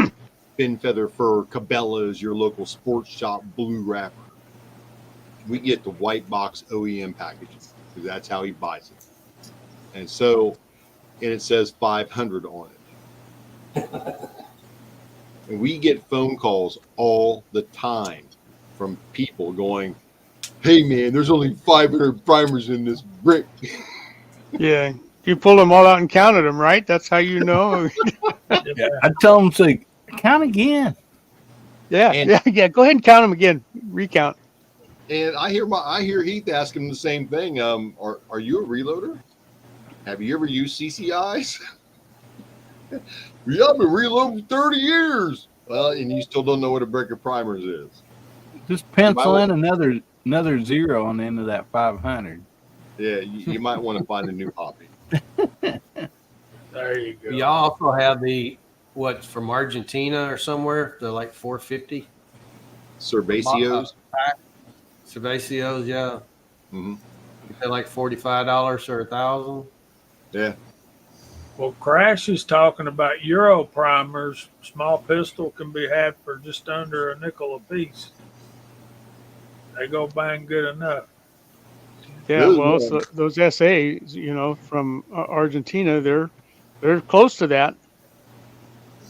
fin feather fur Cabela's, your local sports shop blue wrapper. We get the white box OEM packaging because that's how he buys it. And it says 500 on it. And we get phone calls all the time from people going, "Hey man, there's only 500 primers in this brick." Yeah. You pulled them all out and counted them, right? That's how you know. Yeah, I tell them to count again. Yeah. And- Yeah. Go ahead and count them again. Recount. And I hear Heath ask him the same thing. Are you a reloader? Have you ever used CCIs? Yeah, I've been reloading for 30 years. Well, and you still don't know what a brick of primers is. Just pencil in another zero on the end of that 500. Yeah, you might want to find a new hobby. There you go. Y'all also have what's from Argentina or somewhere? They're like 450. Cervacios. Cervacios, yeah. Mm-hmm. They're like $45 or $1,000. Yeah. Well, Crash is talking about Euro primers. Small pistol can be had for just under a nickel a piece. They go bang good enough. Yeah. Good Well, one. so those SAs, from Argentina, they're close to that.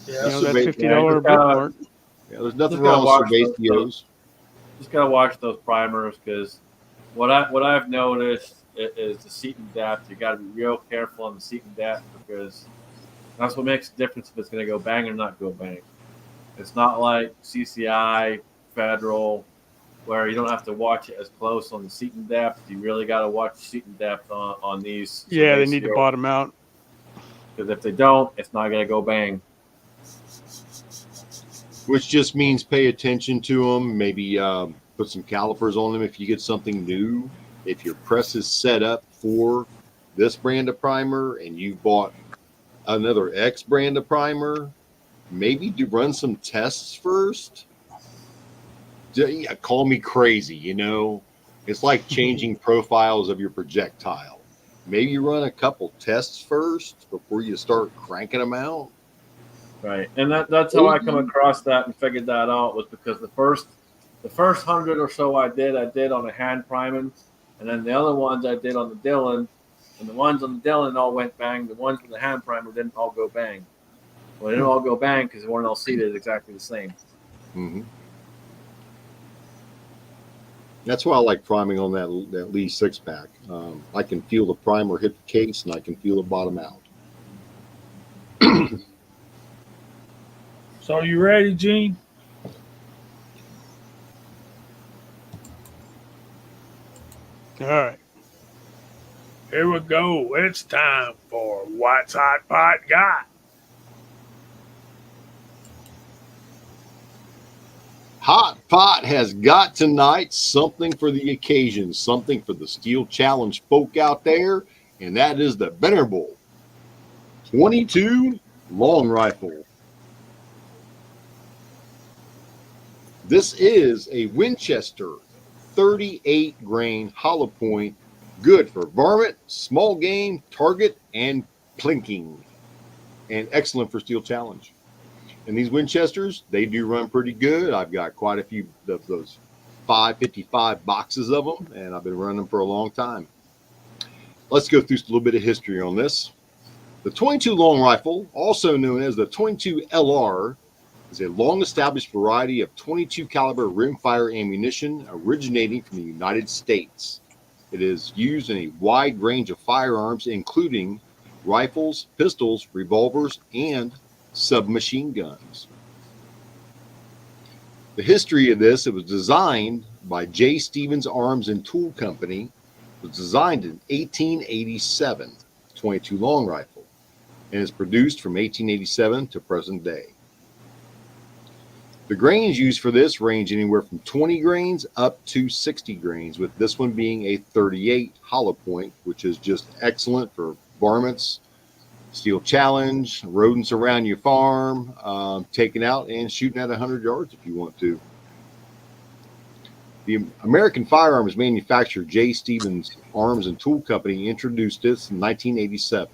Yeah. That $50 Yeah, brick mark. Yeah, there's nothing Just gotta wrong with watch Cervacios. Just gotta watch those primers because what I've noticed is the seat and depth. You got to be real careful on the seat and depth because that's what makes the difference if it's going to go bang or not go bang. It's not like CCI, Federal, where you don't have to watch it as close on the seat and depth. You really got to watch the seat and depth on these. Yeah, they need to bottom out. Because if they don't, it's not going to go bang. Which just means pay attention to them. Maybe put some calipers on them if you get something new. If your press is set up for this brand of primer and you bought another X brand of primer, maybe run some tests first. Yeah, call me crazy, It's like changing profiles of your projectile. Maybe run a couple tests first before you start cranking them out. Right, and that's how I come across that and figured that out was because the first 100 or so I did on a hand priming, and then the other ones I did on the Dillon, and the ones on the Dillon all went bang. The ones with the hand primer didn't all go bang. Well, they didn't all go bang because they weren't all seated exactly the same. Mm-hmm. That's why I like priming on that Lee 6-pack. I can feel the primer hit the case, and I can feel it bottom out. So you ready, Gene? All right. Here we go. It's time for What's Hot Pot Got. Hot pot has got tonight something for the occasion, something for the Steel Challenge folk out there, and that is the venerable 22 long rifle. This is a Winchester 38 grain hollow point, good for varmint, small game, target, and plinking, and excellent for Steel Challenge. And these Winchesters, they do run pretty good. I've got quite a few of those 555 boxes of them, and I've been running them for a long time. Let's go through a little bit of history on this. The 22 long rifle, also known as the 22 LR, is a long-established variety of 22 caliber rimfire ammunition originating from the United States. It is used in a wide range of firearms, including rifles, pistols, revolvers, and submachine guns. The history of this, it was designed by J. Stevens Arms and Tool Company. It was designed in 1887, 22 long rifle, and is produced from 1887 to present day. The grains used for this range anywhere from 20 grains up to 60 grains, with this one being a 38 hollow point, which is just excellent for varmints, Steel Challenge, rodents around your farm, taking out and shooting at 100 yards if you want to. The American firearms manufacturer J. Stevens Arms and Tool Company introduced this in 1987.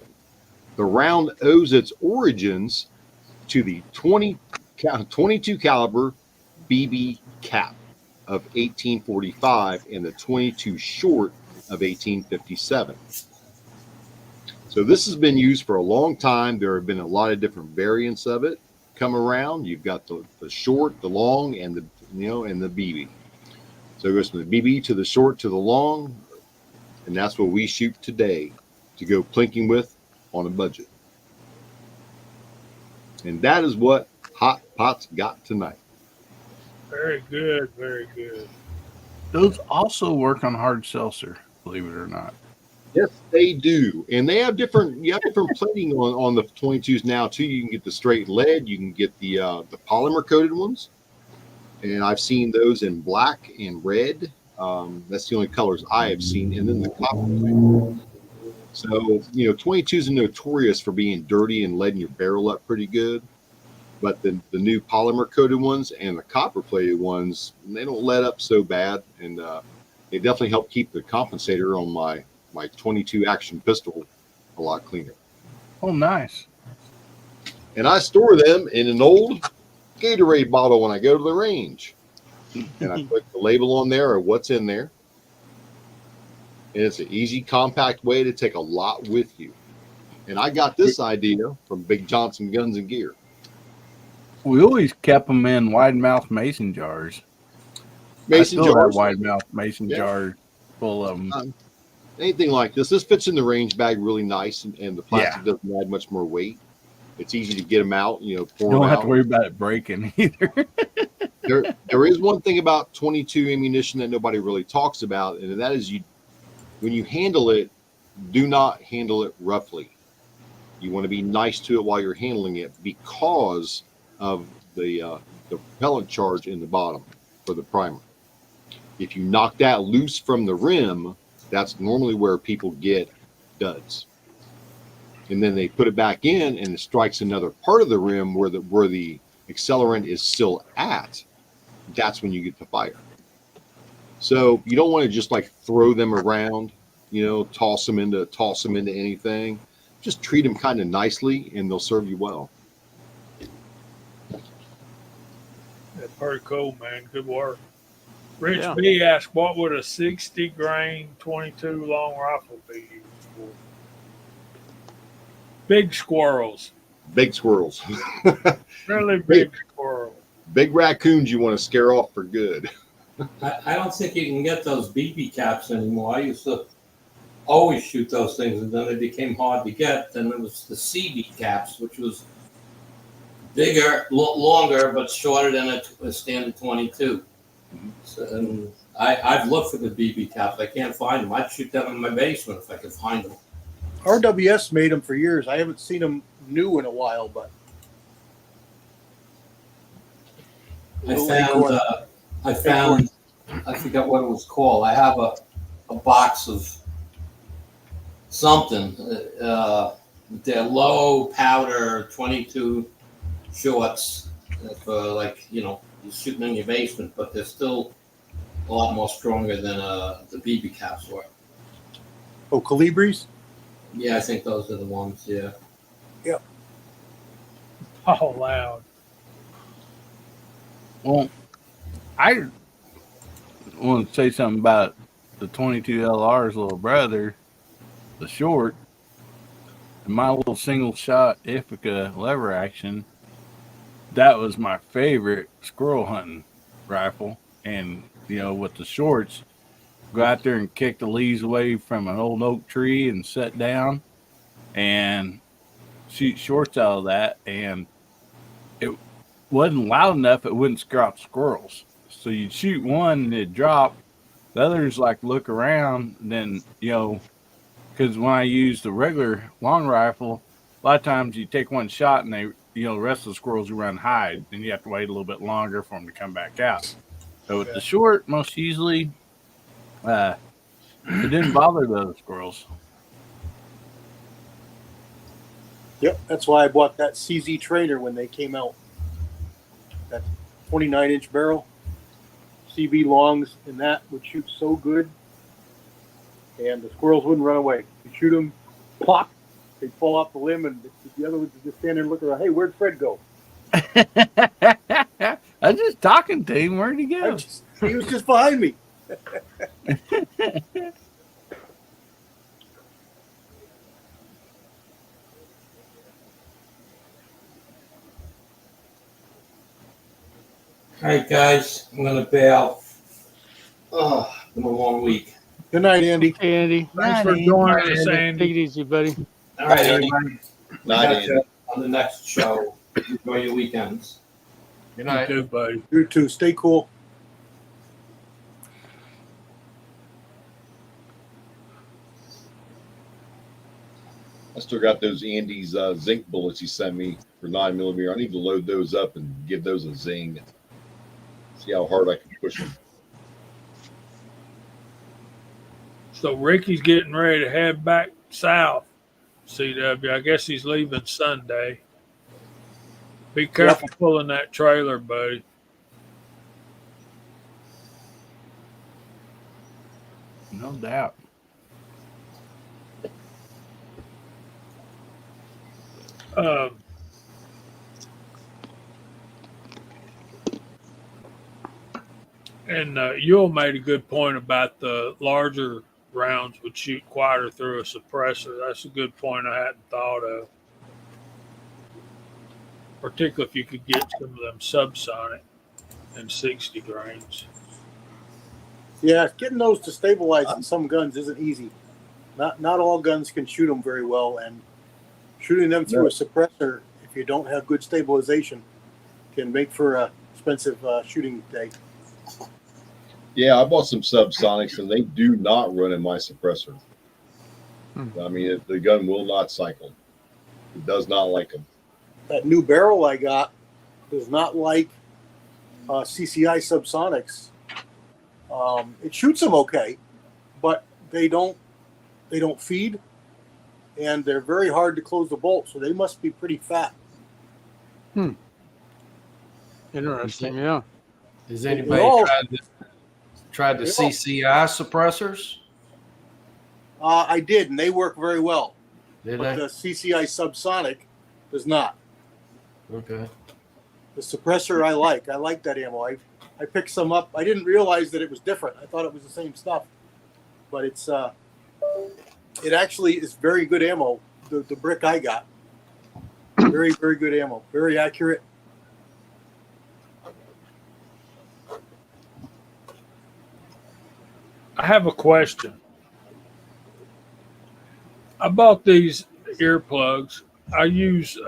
The round owes its origins to the 22 caliber BB cap of 1845 and the 22 short of 1857. So this has been used for a long time. There have been a lot of different variants of it come around. You've got the short, the long, and the and the BB. So it goes from the BB to the short to the long, and that's what we shoot today to go plinking with on a budget. And that is what Hot Pot's got tonight. Very good, very good. Those also work on hard seltzer, believe it or not. Yes, they do, and they have different. You have different plating on the 22s now too. You can get the straight lead. You can get the polymer coated ones, and I've seen those in black and red. That's the only colors I have seen, and then the copper plate. So 22s are notorious for being dirty and letting your barrel up pretty good. But the new polymer coated ones and the copper plated ones, they don't let up so bad, and they definitely help keep the compensator on my 22 action pistol a lot cleaner. Oh, nice. And I store them in an old Gatorade bottle when I go to the range. And I put the label on there or what's in there. And it's an easy, compact way to take a lot with you. And I got this idea from Big Johnson Guns and Gear. We always kept them in wide mouth mason jars. Mason jars. Wide mouth mason jars full of them. Anything like this. This fits in the range bag really nice, and the plastic doesn't add much more weight. It's easy to get them out, pour You them don't have out. to worry about it breaking either. There is one thing about 22 ammunition that nobody really talks about, and that is when you handle it, do not handle it roughly. You want to be nice to it while you're handling it because of the propellant charge in the bottom for the primer. If you knock that loose from the rim, that's normally where people get duds. And then they put it back in and it strikes another part of the rim where the accelerant is still at. That's when you get the fire. So you don't want to just like throw them around, toss them into anything. Just treat them kind of nicely and they'll serve you well. That's pretty cool, man. Good work. Rich B asked, what would a 60 grain 22 long rifle be used for? Big squirrels. Big squirrels. Really big squirrels. Big raccoons you want to scare off for good. I don't think you can get those BB caps anymore. I used to always shoot those things, and then they became hard to get. Then it was the CB caps, which was bigger, longer, but shorter than a standard 22. So, and I've looked for the BB caps. I can't find them. I'd shoot them in my basement if I could find them. RWS made them for years. I haven't seen them new in a while, but I I found, I forgot what it was called. I have a box of something. They're low powder 22 shorts for like, you're shooting in your basement, but they're still a lot more stronger than the BB caps were. Oh, Calibris? Yeah, I think those are the ones. Yeah. Oh, loud. Well, I want to say something about the 22 LR's little brother, the short, and my little single shot Ithaca lever action. That was my favorite squirrel hunting rifle. And, with the shorts, go out there and kick the leaves away from an old oak tree and sit down and shoot shorts out of that. And it wasn't loud enough, it wouldn't scare off squirrels. So you'd shoot one and it'd drop. The others like look around, then, because when I use the regular long rifle, a lot of times you take one shot and they, the rest of the squirrels will run hide, and you have to wait a little bit longer for them to come back out. So with the short, most usually, it didn't bother the other squirrels. Yep, that's why I bought that CZ trainer when they came out. That 29-inch barrel, CB longs, and that would shoot so good, and the squirrels wouldn't run away. You shoot them, plop, they'd fall off the limb, and the other ones would just stand there and look around. Hey, where'd Fred go? I was just talking to him. Where'd he go? He was just behind me. All right, guys, I'm gonna bail. Oh, it's been a long week. Good night, Andy. Hey, Andy. Thanks for joining us, Andy. Take it easy, buddy. All right, everybody. Night, Catch Andy. you on the next show. Enjoy your weekends. Good You night. too, buddy. You too. Stay cool. I still got those Andy's zinc bullets he sent me for 9mm. I need to load those up and give those a zing. See how hard I can push them. So Ricky's getting ready to head back south. CW. I guess he's leaving Sunday. Be careful pulling that trailer, buddy. No doubt. And Yule made a good point about the larger rounds would shoot quieter through a suppressor. That's a good point I hadn't thought of. Particularly if you could get some of them subsonic and 60 grains. Yeah, getting those to stabilize in some guns isn't easy. Not all guns can shoot them very well, and shooting them through a suppressor, if you don't have good stabilization, can make for a expensive shooting day. Yeah, I bought some subsonics, and they do not run in my suppressor. I mean, the gun will not cycle. It does not like them. That new barrel I got does not like CCI subsonics. It shoots them okay, but they don't feed, and they're very hard to close the bolt, so they must be pretty fat. Interesting, yeah. Has anybody tried the CCI suppressors? I did, and they work very well. Did But they? the CCI subsonic does not. Okay. The suppressor I like that ammo. I picked some up. I didn't realize that it was different. I thought it was the same stuff, but it actually is very good ammo. The brick I got, very good ammo, very accurate. I have a question. I bought these earplugs. I use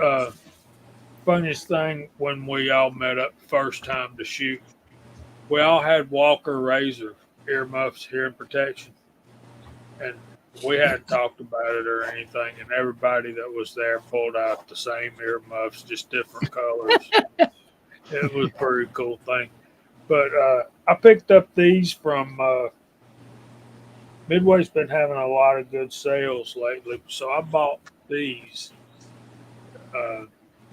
funniest thing when we all met up first time to shoot. We all had Walker Razor earmuffs, hearing protection, and we hadn't talked about it or anything. And everybody that was there pulled out the same earmuffs, just different colors. It was a pretty cool thing. But I picked up these from Midway's been having a lot of good sales lately, so I bought these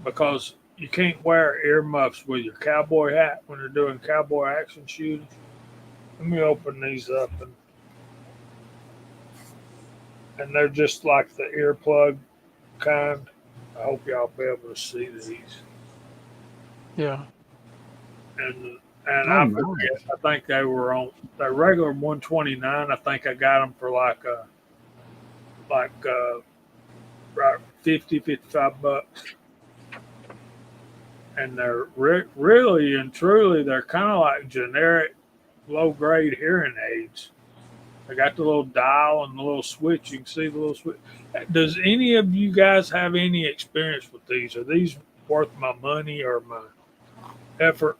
because you can't wear earmuffs with your cowboy hat when you're doing cowboy action shooting. Let me open these up, and they're just like the earplug kind. I hope y'all be able to see these. Yeah. And Oh, I nice. forget, I think they were on the regular 129. I think I got them for like right 55 bucks. And they're really and truly, they're kind of like generic low grade hearing aids. They got the little dial and the little switch. You can see the little switch. Does any of you guys have any experience with these? Are these worth my money or my effort?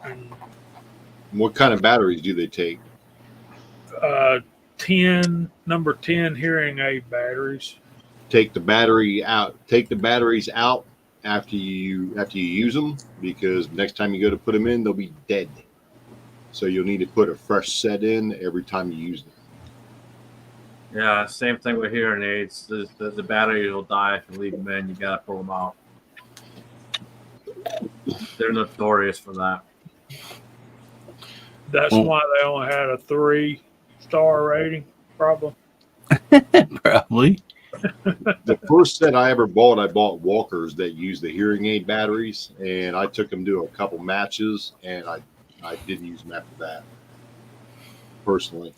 And What kind of batteries do they take? number 10 hearing aid batteries. Take the battery out. Take the batteries out after you use them, because next time you go to put them in, they'll be dead. So you'll need to put a fresh set in every time you use them. Yeah, same thing with hearing aids. The battery will die if you leave them in. You got to pull them out. They're notorious for that. That's why they only had a 3-star rating, probably. Probably. The first set I ever bought, I bought Walkers that use the hearing aid batteries, and I took them to a couple matches, and I didn't use them after that, personally.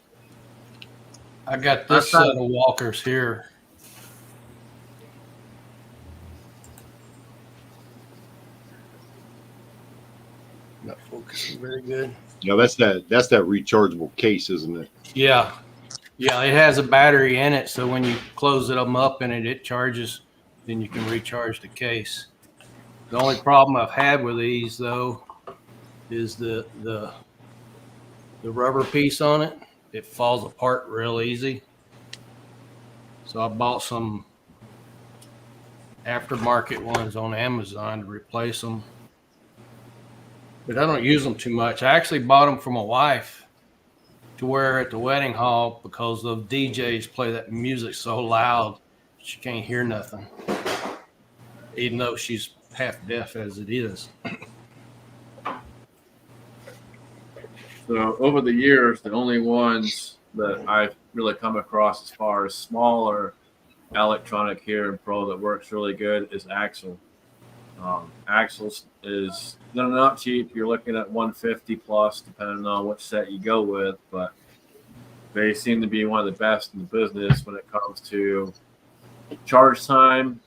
I got this set of walkers here. Not focusing very good. Yeah, that's that rechargeable case, isn't it? Yeah. Yeah, it has a battery in it, so when you close them up in it, it charges, then you can recharge the case. The only problem I've had with these though is the rubber piece on it. It falls apart real easy. So I bought some aftermarket ones on Amazon to replace them. But I don't use them too much. I actually bought them for my wife to wear at the wedding hall because the DJs play that music so loud she can't hear nothing, even though she's half deaf as it is. So over the years, the only ones that I've really come across as far as smaller electronic hearing pro that works really good is Axel. Axel's they're not cheap. You're looking at 150 plus, depending on which set you go with, but they seem to be one of the best in the business when it comes to charge time,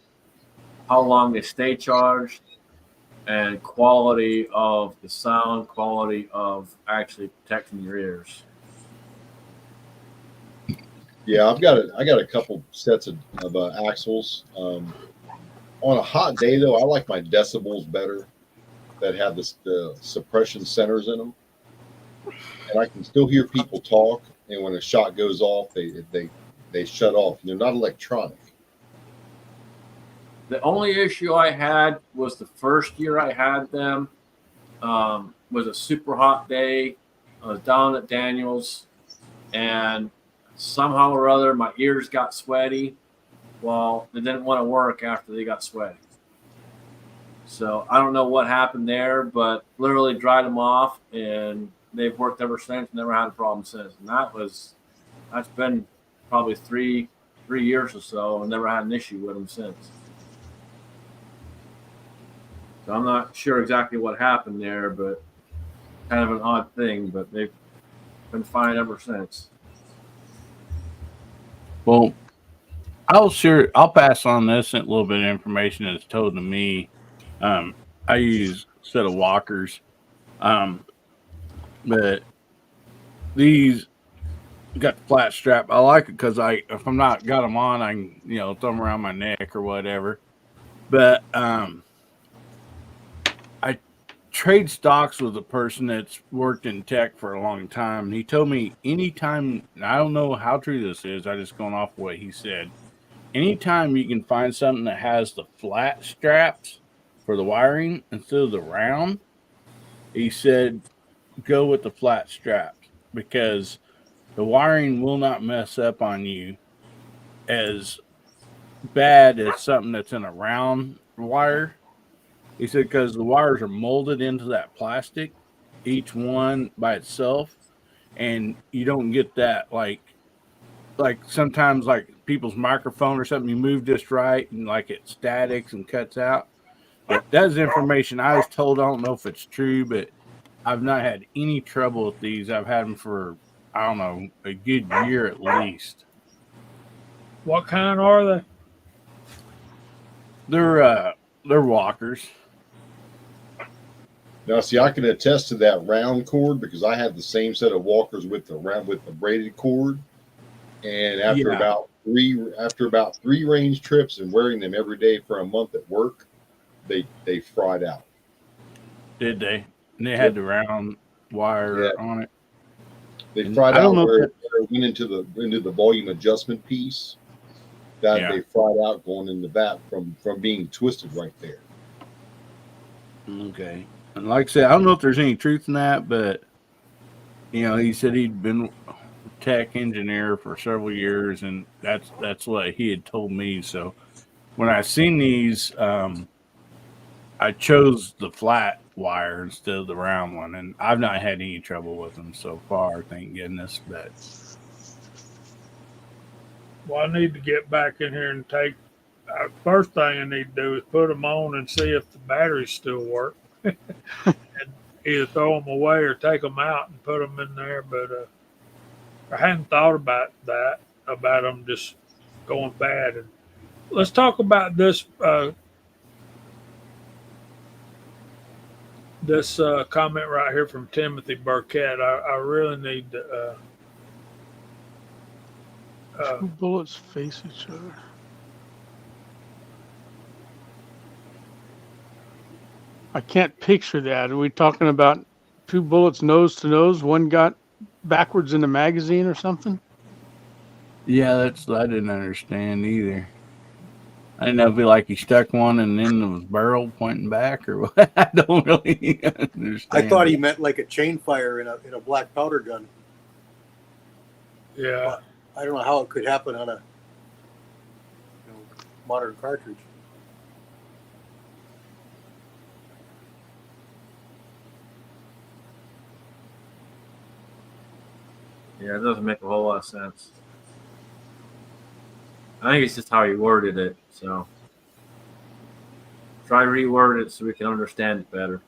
how long they stay charged, and quality of the sound, quality of actually protecting your ears. Yeah, I got a couple sets of Axles. On a hot day, though, I like my decibels better, that have the suppression centers in them, and I can still hear people talk. And when a shot goes off, they shut off. They're not electronic. The only issue I had was the first year I had them was a super hot day. I was down at Daniel's, and somehow or other my ears got sweaty. Well, they didn't want to work after they got sweaty. So I don't know what happened there, but literally dried them off, and they've worked ever since. Never had a problem since. And that's been probably three years or so, and never had an issue with them since. So I'm not sure exactly what happened there, but kind of an odd thing. But they've been fine ever since. Well, I'll pass on this a little bit of information that's told to me. I use a set of walkers, but these got the flat strap. I like it because if I'm not got them on, I can throw them around my neck or whatever. But I trade stocks with a person that's worked in tech for a long time. He told me anytime, and I don't know how true this is, I just going off what he said. Anytime you can find something that has the flat straps for the wiring instead of the round, he said go with the flat straps because the wiring will not mess up on you as bad as something that's in a round wire. He said because the wires are molded into that plastic, each one by itself, and you don't get that like sometimes like people's microphone or something, you move just right and like it statics and cuts out. But that's information I was told. I don't know if it's true, but I've not had any trouble with these. I've had them for, I don't know, a good year at least. What kind are they? They're walkers. Now, see, I can attest to that round cord because I had the same set of walkers with the braided cord, and after about three range trips and wearing them every day for a month at work, they fried out. Did they? And they had the round wire on it. They fried out where it went into the volume adjustment piece. That they fried out going into that from being twisted right there. Okay. And like I said, I don't know if there's any truth in that, but he said he'd been a tech engineer for several years, and that's what he had told me. So when I seen these, I chose the flat wire instead of the round one, and I've not had any trouble with them so far, thank goodness. But Well, I need to get back in here and take. First thing I need to do is put them on and see if the batteries still work, and either throw them away or take them out and put them in there. But I hadn't thought about that, about them just going bad. And let's talk about this. This comment right here from Timothy Burkett. I really need to. Two bullets face each other. I can't picture that. Are we talking about two bullets nose to nose? One got backwards in the magazine or something? yeah, I didn't understand either. I didn't know if it'd be like he stuck one and then it was barrel pointing back or what. I don't really understand. I thought he meant like a chain fire in a black powder gun. Yeah. But I don't know how it could happen on a modern cartridge. Yeah, it doesn't make a whole lot of sense. I think it's just how he worded it. So try to reword it so we can understand it better.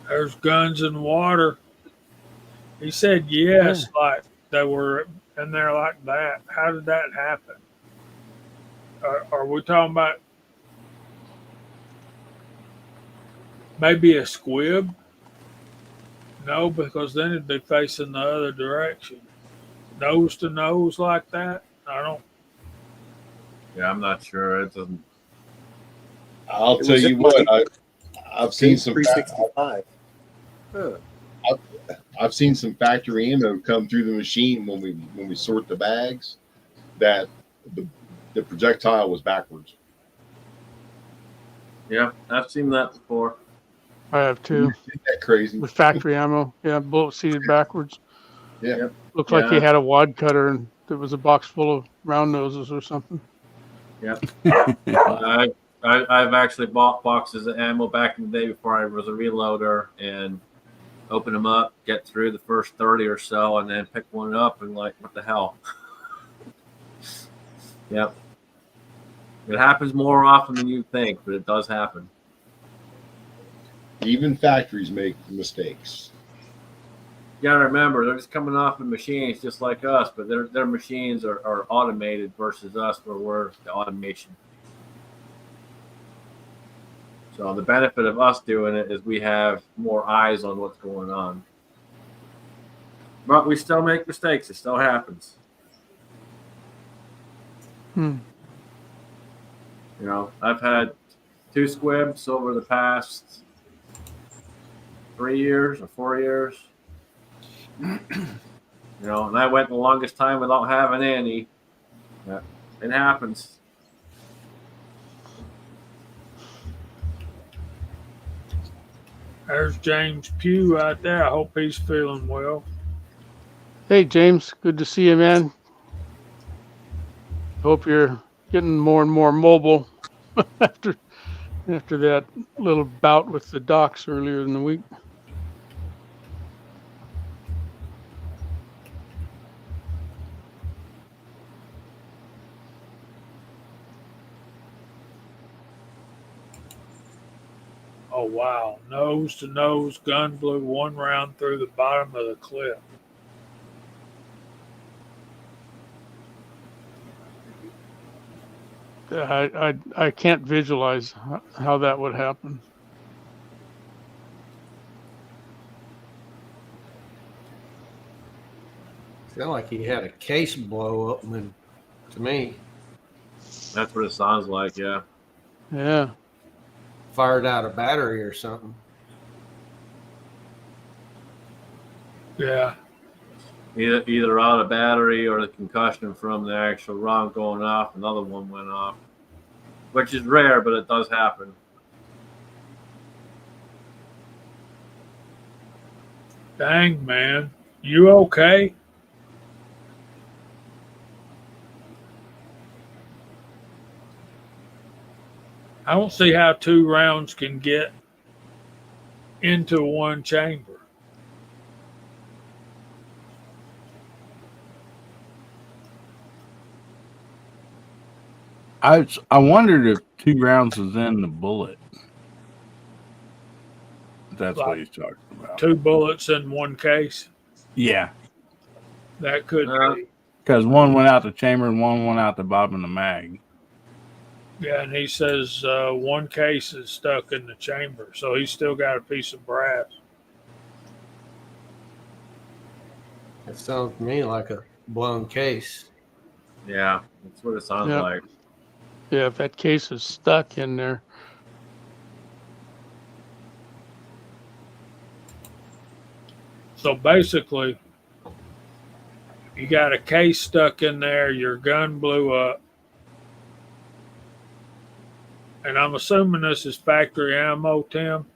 There's guns in water. He said yes, like they were in there like that. How did that happen? Are we talking about maybe a squib? No, because then it'd be facing the other direction. Nose to nose like that? I don't. Yeah, I'm not sure. It doesn't. I'll tell you what, I've seen some 365. I've seen some factory ammo come through the machine when we sort the bags that the projectile was backwards. Yeah, I've seen that before. I have too. Isn't that crazy? With factory ammo. Yeah, bullet seated backwards. Yeah. Looked like he had a wad cutter and there was a box full of round noses or something. Yeah. I've actually bought boxes of ammo back in the day before I was a reloader and open them up, get through the first 30 or so, and then pick one up and like, what the hell? Yep. It happens more often than you think, but it does happen. Even factories make mistakes. You gotta remember, they're just coming off of machines just like us, but their machines are automated versus us, where we're the automation. So the benefit of us doing it is we have more eyes on what's going on. But we still make mistakes. It still happens. I've had 2 squibs over the past 3 years or 4 years. And I went the longest time without having any. Yeah, it happens. There's James Pugh right there. I hope he's feeling well. Hey, James, good to see you, man. Hope you're getting more and more mobile after that little bout with the docs earlier in the week. Oh, wow. Nose to nose, gun blew one round through the bottom of the cliff. I can't visualize how that would happen. Sound like he had a case blow up to me. That's what it sounds like. Yeah. Yeah. Fired out a battery or something. Yeah. Either out of battery or the concussion from the actual round going off. Another one went off, which is rare, but it does happen. Dang, man. You okay? I don't see how 2 rounds can get into one chamber. I wondered if 2 rounds was in the bullet. That's what he's talking about. 2 bullets in one case. Yeah, That could be. because one went out the chamber and one went out the bottom of the mag. Yeah, and he says one case is stuck in the chamber, so he's still got a piece of brass. It sounds to me like a blown case. Yeah, that's what it sounds Yeah. like. Yeah, if that case is stuck in there. So basically, you got a case stuck in there, your gun blew up. And I'm assuming this is factory ammo, Tim.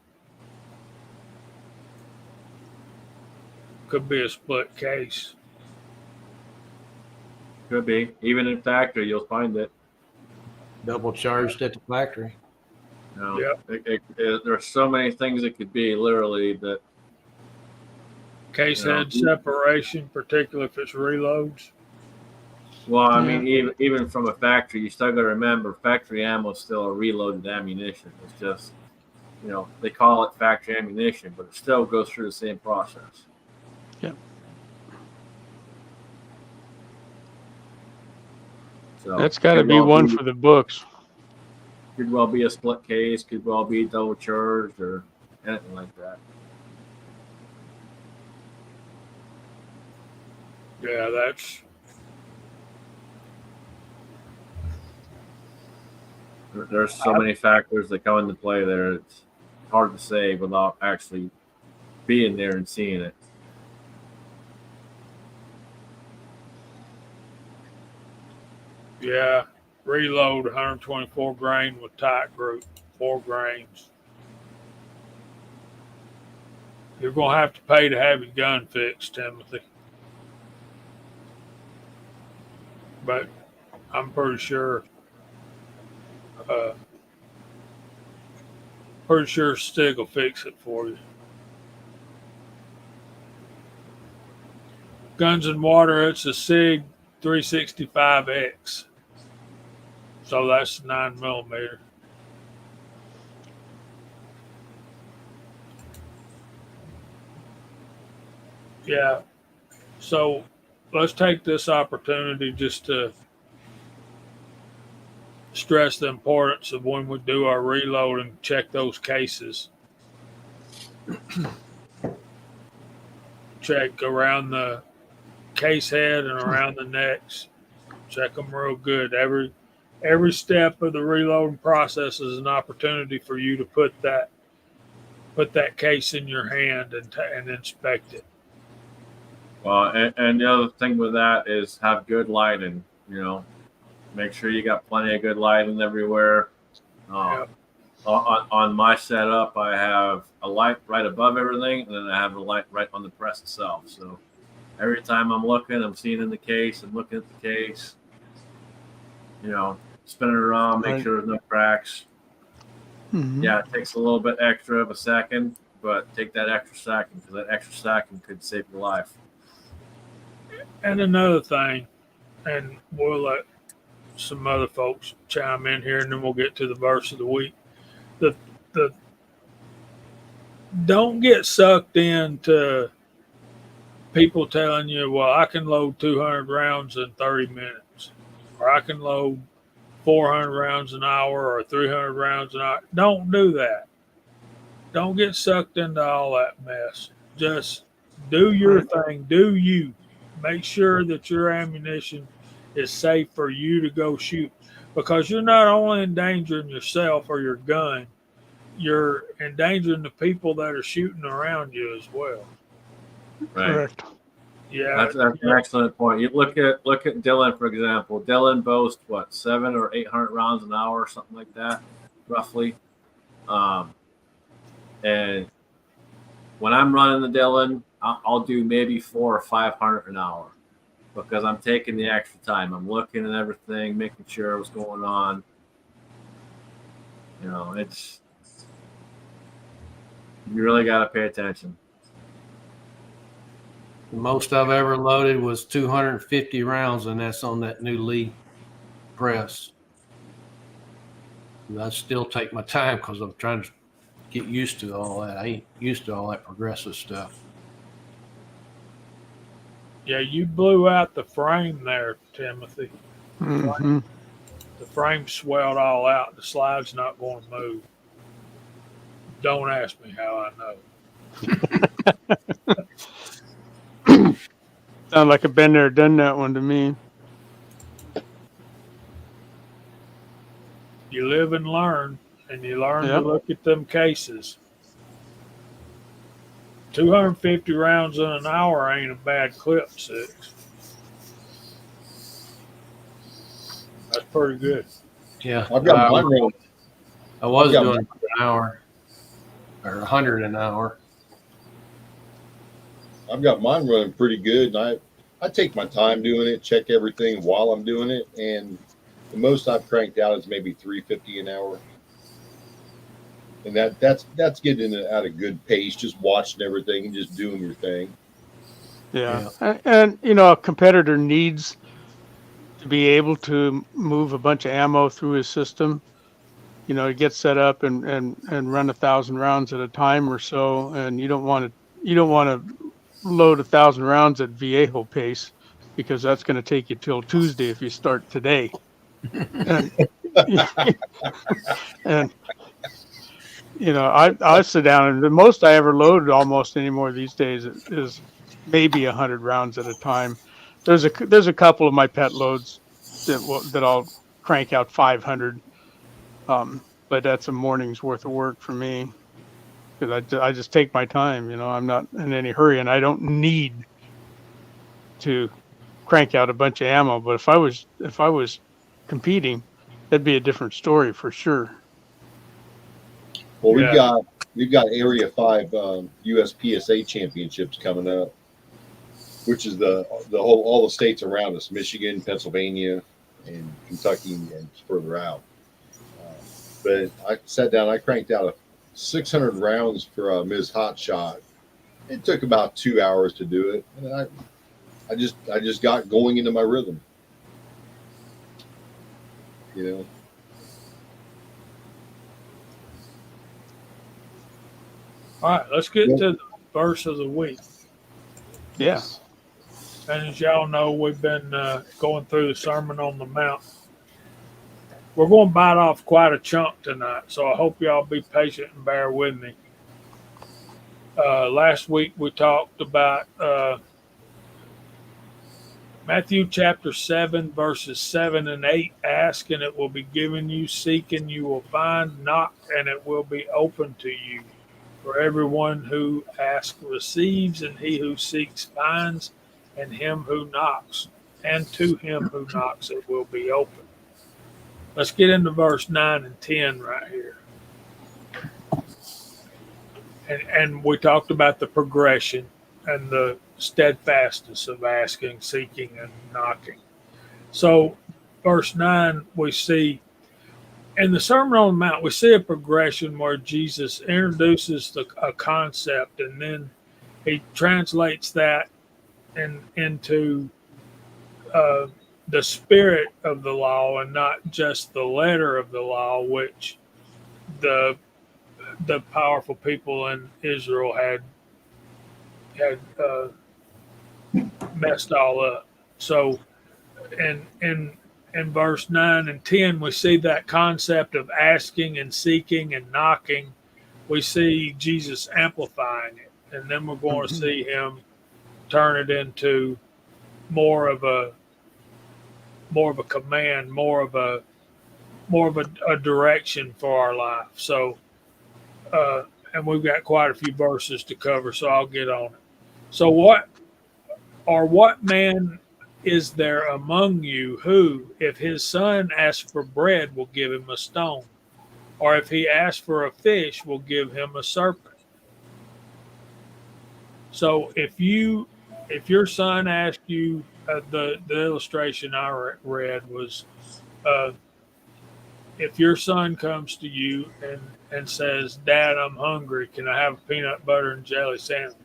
Could be a split case. Could be. Even in factory, you'll find it. Double charged at the factory. You know, Yep. There's so many things it could be, literally, that. Case Yeah. head separation, particularly if it's reloads. Well, I mean, even from a factory, you still got to remember factory ammo is still a reloaded ammunition. It's just, they call it factory ammunition, but it still goes through the same process. Yep. So That's got to could be well one for the books. Could well be a split case. Could well be double charged or anything like that. Yeah, that's. There's so many factors that come into play there. It's hard to say without actually being there and seeing it. Yeah, reload 124 grain with tight group, 4 grains. You're going to have to pay to have your gun fixed, Timothy. But I'm pretty sure Stig will fix it for you. Guns and Water, it's a SIG 365X. So that's 9mm. Yeah. So let's take this opportunity just to stress the importance of when we do our reload and check those cases. Check around the case head and around the necks. Check them real good. Every step of the reloading process is an opportunity for you to put that case in your hand and inspect it. Well, and the other thing with that is have good lighting. Make sure you got plenty of good lighting everywhere. Yep. on my setup, I have a light right above everything, and then I have a light right on the press itself. So every time I'm looking, I'm seeing in the case, I'm looking at the case, spin it around, make Right. sure there's no cracks. Mhm. Yeah, it takes a little bit extra of a second, but take that extra second because that extra second could save your life. And another thing, and we'll let some other folks chime in here, and then we'll get to the verse of the week. The don't get sucked into people telling you, well, I can load 200 rounds in 30 minutes, or I can load 400 rounds an hour, or 300 rounds an hour. Don't do that. Don't get sucked into all that mess. Just do your thing. Do you. Make sure that your ammunition is safe for you to go shoot, because you're not only endangering yourself or your gun, you're endangering the people that are shooting around you as well. Right. Correct. Yeah, That's an excellent point. You look at Dylan, for example. Dylan boasts what, 700 or 800 rounds an hour or something like that, roughly. And when I'm running the Dylan, I'll do maybe 400 or 500 an hour because I'm taking the extra time. I'm looking at everything, making sure what's going on. It's you really got to pay attention. The most I've ever loaded was 250 rounds, and that's on that new Lee press. And I still take my time because I'm trying to get used to all that. I ain't used to all that progressive stuff. yeah, you blew out the frame there, Timothy. Mhm. The frame swelled all out. The slide's not going to move. Don't ask me how I know. Sound like I've been there, done that one to me. You live and learn, and you learn Yep. to look at them cases. 250 rounds in an hour ain't a bad clip, 6. That's pretty good. Yeah, I've got mine running. I was I've got doing an hour or 100 an hour. I've got mine running pretty good, and I take my time doing it, check everything while I'm doing it, and the most I've cranked out is maybe 350 an hour, and that's getting it at a good pace, just watching everything and just doing your thing. Yeah. And a competitor needs to be able to move a bunch of ammo through his system. To get set up and run 1,000 rounds at a time or so, and you don't want to load 1,000 rounds at Viejo pace, because that's going to take you till Tuesday if you start today. And and I sit down, and the most I ever loaded almost anymore these days is maybe 100 rounds at a time. There's a couple of my pet loads that I'll crank out 500. But that's a morning's worth of work for me, because I just take my time. I'm not in any hurry, and I don't need to crank out a bunch of ammo. But if I was competing, that'd be a different story for sure. Well, Yeah. we've got Area 5 USPSA championships coming up, which is the whole all the states around us: Michigan, Pennsylvania, and Kentucky, and further out. But I sat down, I cranked out 600 rounds for Ms. Hot Shot. It took about 2 hours to do it, and I just got going into my rhythm. All right, let's get to the verse of the week. Yeah. And as y'all know, we've been going through the Sermon on the Mount. We're going to bite off quite a chunk tonight, so I hope y'all be patient and bear with me. Last week we talked about Matthew chapter 7, verses 7 and 8. Ask, and it will be given you. Seek, and you will find. Knock, and it will be open to you. For everyone who asks receives, and he who seeks finds, and him who knocks, and to him who knocks it will be open. Let's get into verse 9 and 10 right here. And we talked about the progression and the steadfastness of asking, seeking, and knocking. So, verse 9, we see in the Sermon on the Mount, we see a progression where Jesus introduces a concept, and then he translates that into the spirit of the law and not just the letter of the law, which the powerful people in Israel had messed all up. So, in verse 9 and 10, we see that concept of asking and seeking and knocking. We see Jesus amplifying it, and then we're going to see him turn it into more of a command, more of a direction for our life. So, and we've got quite a few verses to cover, so I'll get on it. So, what man is there among you who, if his son asks for bread, will give him a stone? Or if he asks for a fish, will give him a serpent? So if your son asked you, the illustration I read was, if your son comes to you and says, "Dad, I'm hungry. Can I have a peanut butter and jelly sandwich?"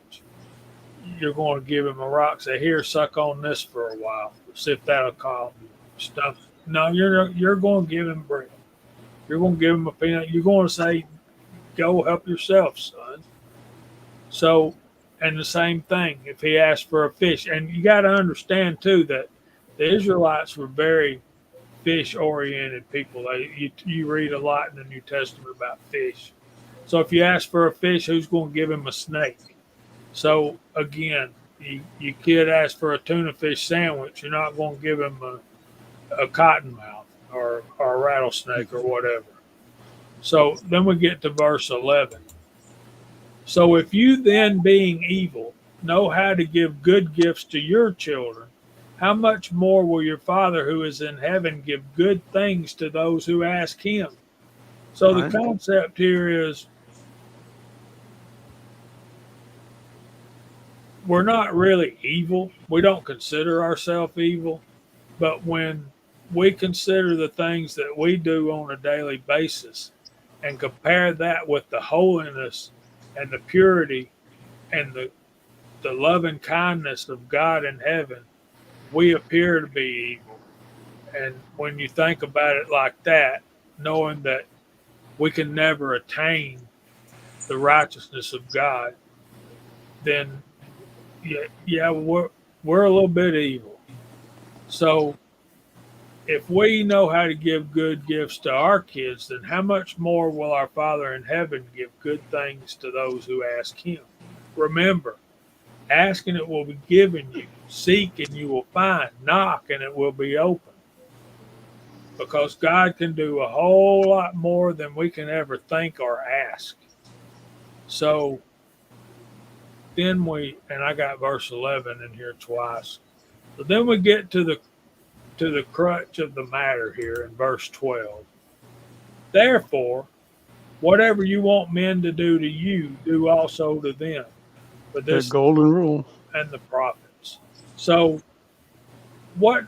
You're going to give him a rock. Say, "Here, suck on this for a while. See if that'll calm you." Stuff. No, you're going to give him bread. You're going to give him a peanut. You're going to say, "Go help yourself, son." So, and the same thing if he asked for a fish. And you got to understand too that the Israelites were very fish-oriented people. You read a lot in the New Testament about fish. So if you ask for a fish, who's going to give him a snake? So again, you kid asks for a tuna fish sandwich, you're not going to give him a cottonmouth or a rattlesnake or whatever. So then we get to verse 11. So if you then, being evil, know how to give good gifts to your children, how much more will your Father who is in heaven give good things to those who ask him? So the concept here is we're not really evil. We don't consider ourselves evil. But when we consider the things that we do on a daily basis and compare that with the holiness and the purity and the loving kindness of God in heaven, we appear to be evil. And when you think about it like that, knowing that we can never attain the righteousness of God, then we're a little bit evil. So if we know how to give good gifts to our kids, then how much more will our Father in heaven give good things to those who ask him? Remember, ask and it will be given you. Seek and you will find. Knock and it will be open. Because God can do a whole lot more than we can ever think or ask. So then and I got verse 11 in here twice. So then we get to the crutch of the matter here in verse 12. Therefore, whatever you want men to do to you, do also to them. But The this golden rule. and the prophets. So what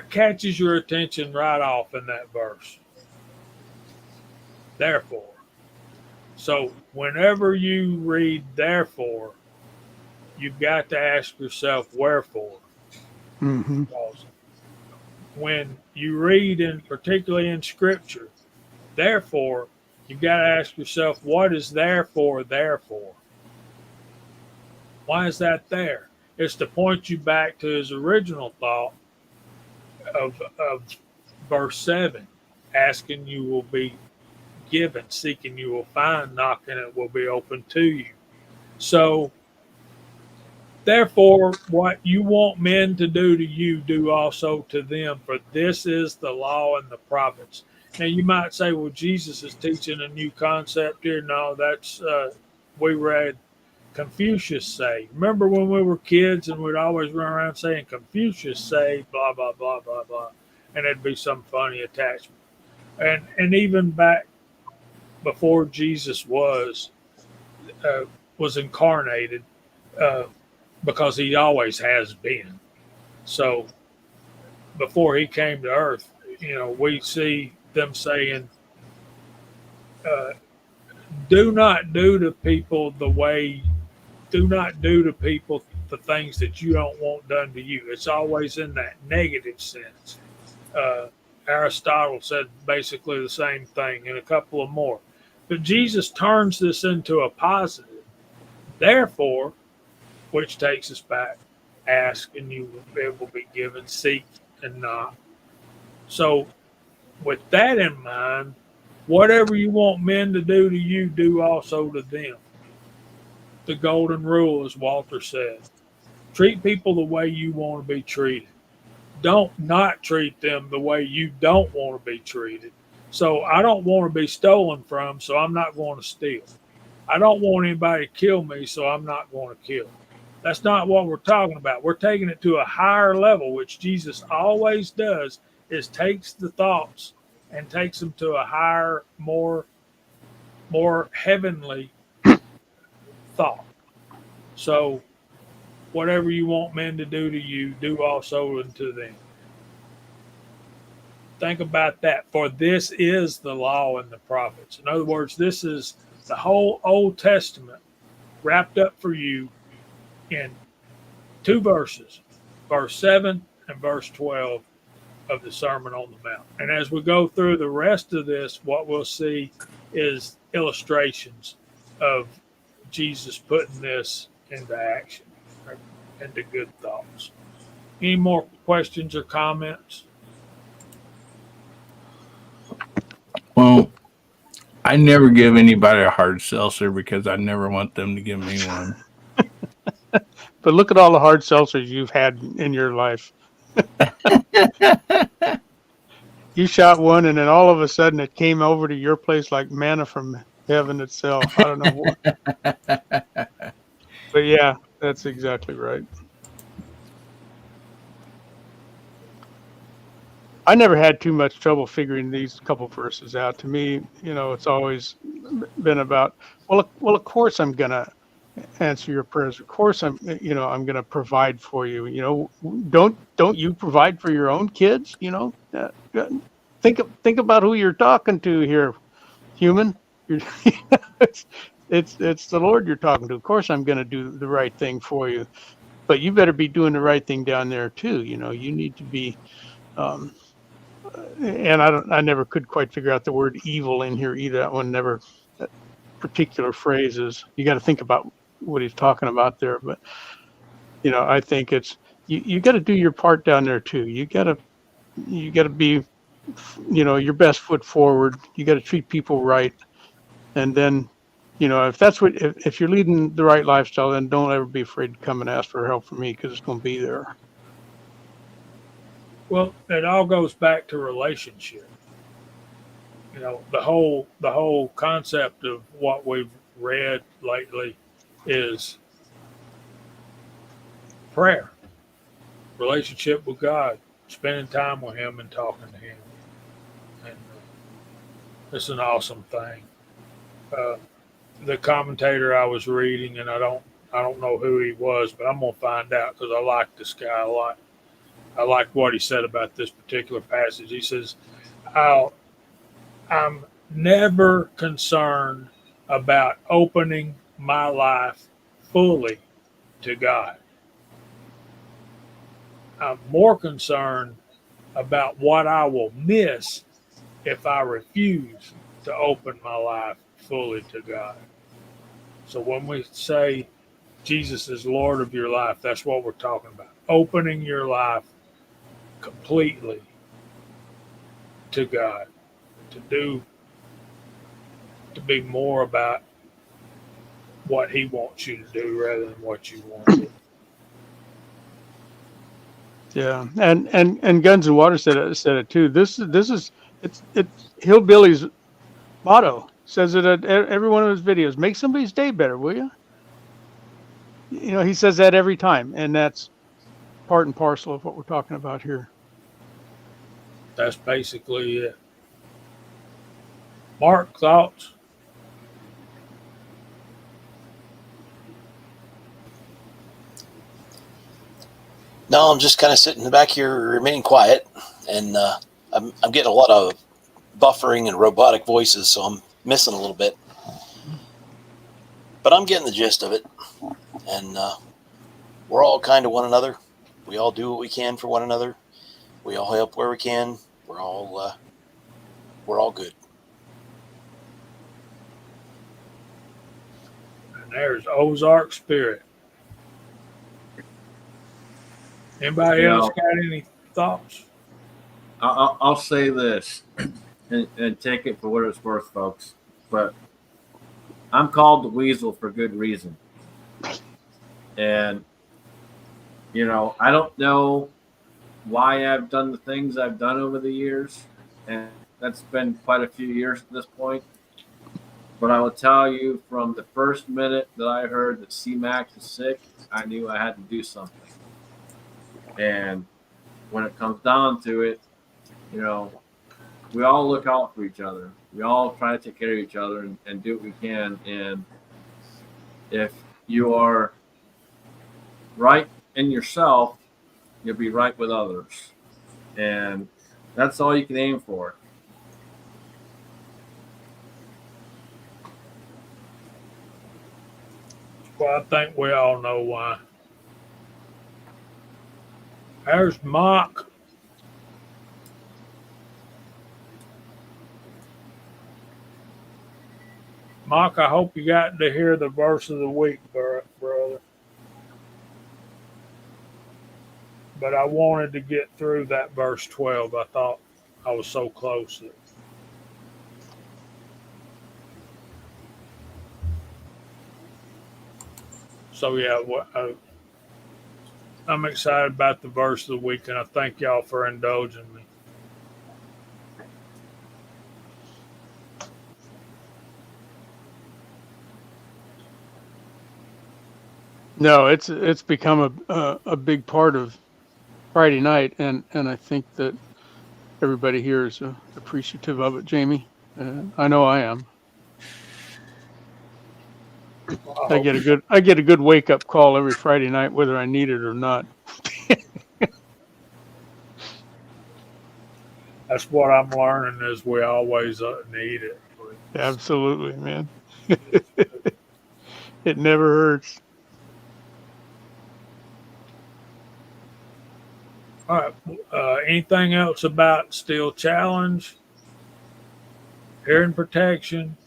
catches your attention right off in that verse? Therefore. So whenever you read therefore, you've got to ask yourself wherefore. Mm-hmm. Because when you read, particularly in Scripture, therefore, you've got to ask yourself, what is therefore? Why is that there? It's to point you back to his original thought of verse 7. Asking you will be given, seeking you will find, knocking it will be open to you. So, therefore, what you want men to do to you, do also to them, for this is the law and the prophets. Now, you might say, well, Jesus is teaching a new concept here. No, that's, we read Confucius say. Remember when we were kids and we'd always run around saying Confucius say, blah, blah, blah, blah, blah. And it'd be some funny attachment. And even back before Jesus was incarnated, uh, because he always has been. So before he came to earth, we see them saying, uh, do not do to people do not do to people the things that you don't want done to you. It's always in that negative sense. Uh, Aristotle said basically the same thing and a couple of more. But Jesus turns this into a positive. Therefore, which takes us back, ask and you will be given, seek and knock. So, with that in mind, whatever you want men to do to you, do also to them. The golden rule, as Walter said. Treat people the way you want to be treated. Don't not treat them the way you don't want to be treated. So I don't want to be stolen from, so I'm not going to steal. I don't want anybody to kill me, so I'm not going to kill. That's not what we're talking about. We're taking it to a higher level, which Jesus always does, is takes the thoughts and takes them to a higher, more heavenly thought. So whatever you want men to do to you, do also unto them. Think about that. For this is the law and the prophets. In other words, this is the whole Old Testament wrapped up for you in 2 verses, verse 7 and verse 12 of the Sermon on the Mount. And as we go through the rest of this, what we'll see is illustrations of Jesus putting this into action, into good thoughts. Any more questions or comments? Well, I never give anybody a hard seltzer because I never want them to give me one. But look at all the hard seltzers you've had in your life. You shot one, and then all of a sudden it came over to your place like manna from heaven itself. I don't know what. But yeah, that's exactly right. I never had too much trouble figuring these couple verses out. To me, it's always been about, well, of course I'm going to answer your prayers. Of course I'm going to provide for you. Don't you provide for your own kids? Think about who you're talking to here, human. It's the Lord you're talking to. Of course I'm going to do the right thing for you, but you better be doing the right thing down there too. You need to be. And I never could quite figure out the word evil in here either. That one never, that particular phrase is, you got to think about what he's talking about there. But, I think it's, you got to do your part down there too. You got to be, your best foot forward. You got to treat people right. And then, if you're leading the right lifestyle, then don't ever be afraid to come and ask for help from me, because it's going to be there. Well, it all goes back to relationship. The whole concept of what we've read lately is prayer, relationship with God, spending time with Him and talking to Him, and it's an awesome thing. The commentator I was reading, and I don't know who he was, but I'm gonna find out because I like this guy a lot. I like what he said about this particular passage. He says, I'm never concerned about opening my life fully to God. I'm more concerned about what I will miss if I refuse to open my life fully to God. So when we say Jesus is Lord of your life, that's what we're talking about. Opening your life completely to God, to be more about what He wants you to do rather than what you want to do. Yeah, and Guns and Water said it too. This is it's Hillbilly's motto. Says it at every one of his videos. Make somebody's day better, will you? He says that every time, and that's part and parcel of what we're talking about here. That's basically it. Mark, thoughts? No, I'm just kind of sitting in the back here, remaining quiet, and I'm getting a lot of buffering and robotic voices, so I'm missing a little bit. But I'm getting the gist of it, and we're all kind of one another. We all do what we can for one another. We all help where we can. We're all good. And there's Ozark Spirit. Anybody You else know, got any thoughts? I'll say this, and take it for what it's worth, folks. But I'm called the Weasel for good reason, and you know, I don't know why I've done the things I've done over the years, and that's been quite a few years at this point. But I will tell you, from the first minute that I heard that C-Max is sick, I knew I had to do something. And when it comes down to it, you know, we all look out for each other. We all try to take care of each other and do what we can. And if you are right in yourself, you'll be right with others. And that's all you can aim for. Well, I think we all know why. There's Mock. Mock, I hope you got to hear the verse of the week, brother. But I wanted to get through that verse 12. I thought I was so close. So, yeah, I'm excited about the verse of the week, and I thank y'all for indulging me. No, it's become a big part of Friday night, and I think that everybody here is appreciative of it, Jamie. I know I am. I get a good wake up call every Friday night, whether I need it or not. That's what I'm learning is we always need it. Absolutely, man. It never hurts. All right. Anything else about Steel Challenge? Hearing protection?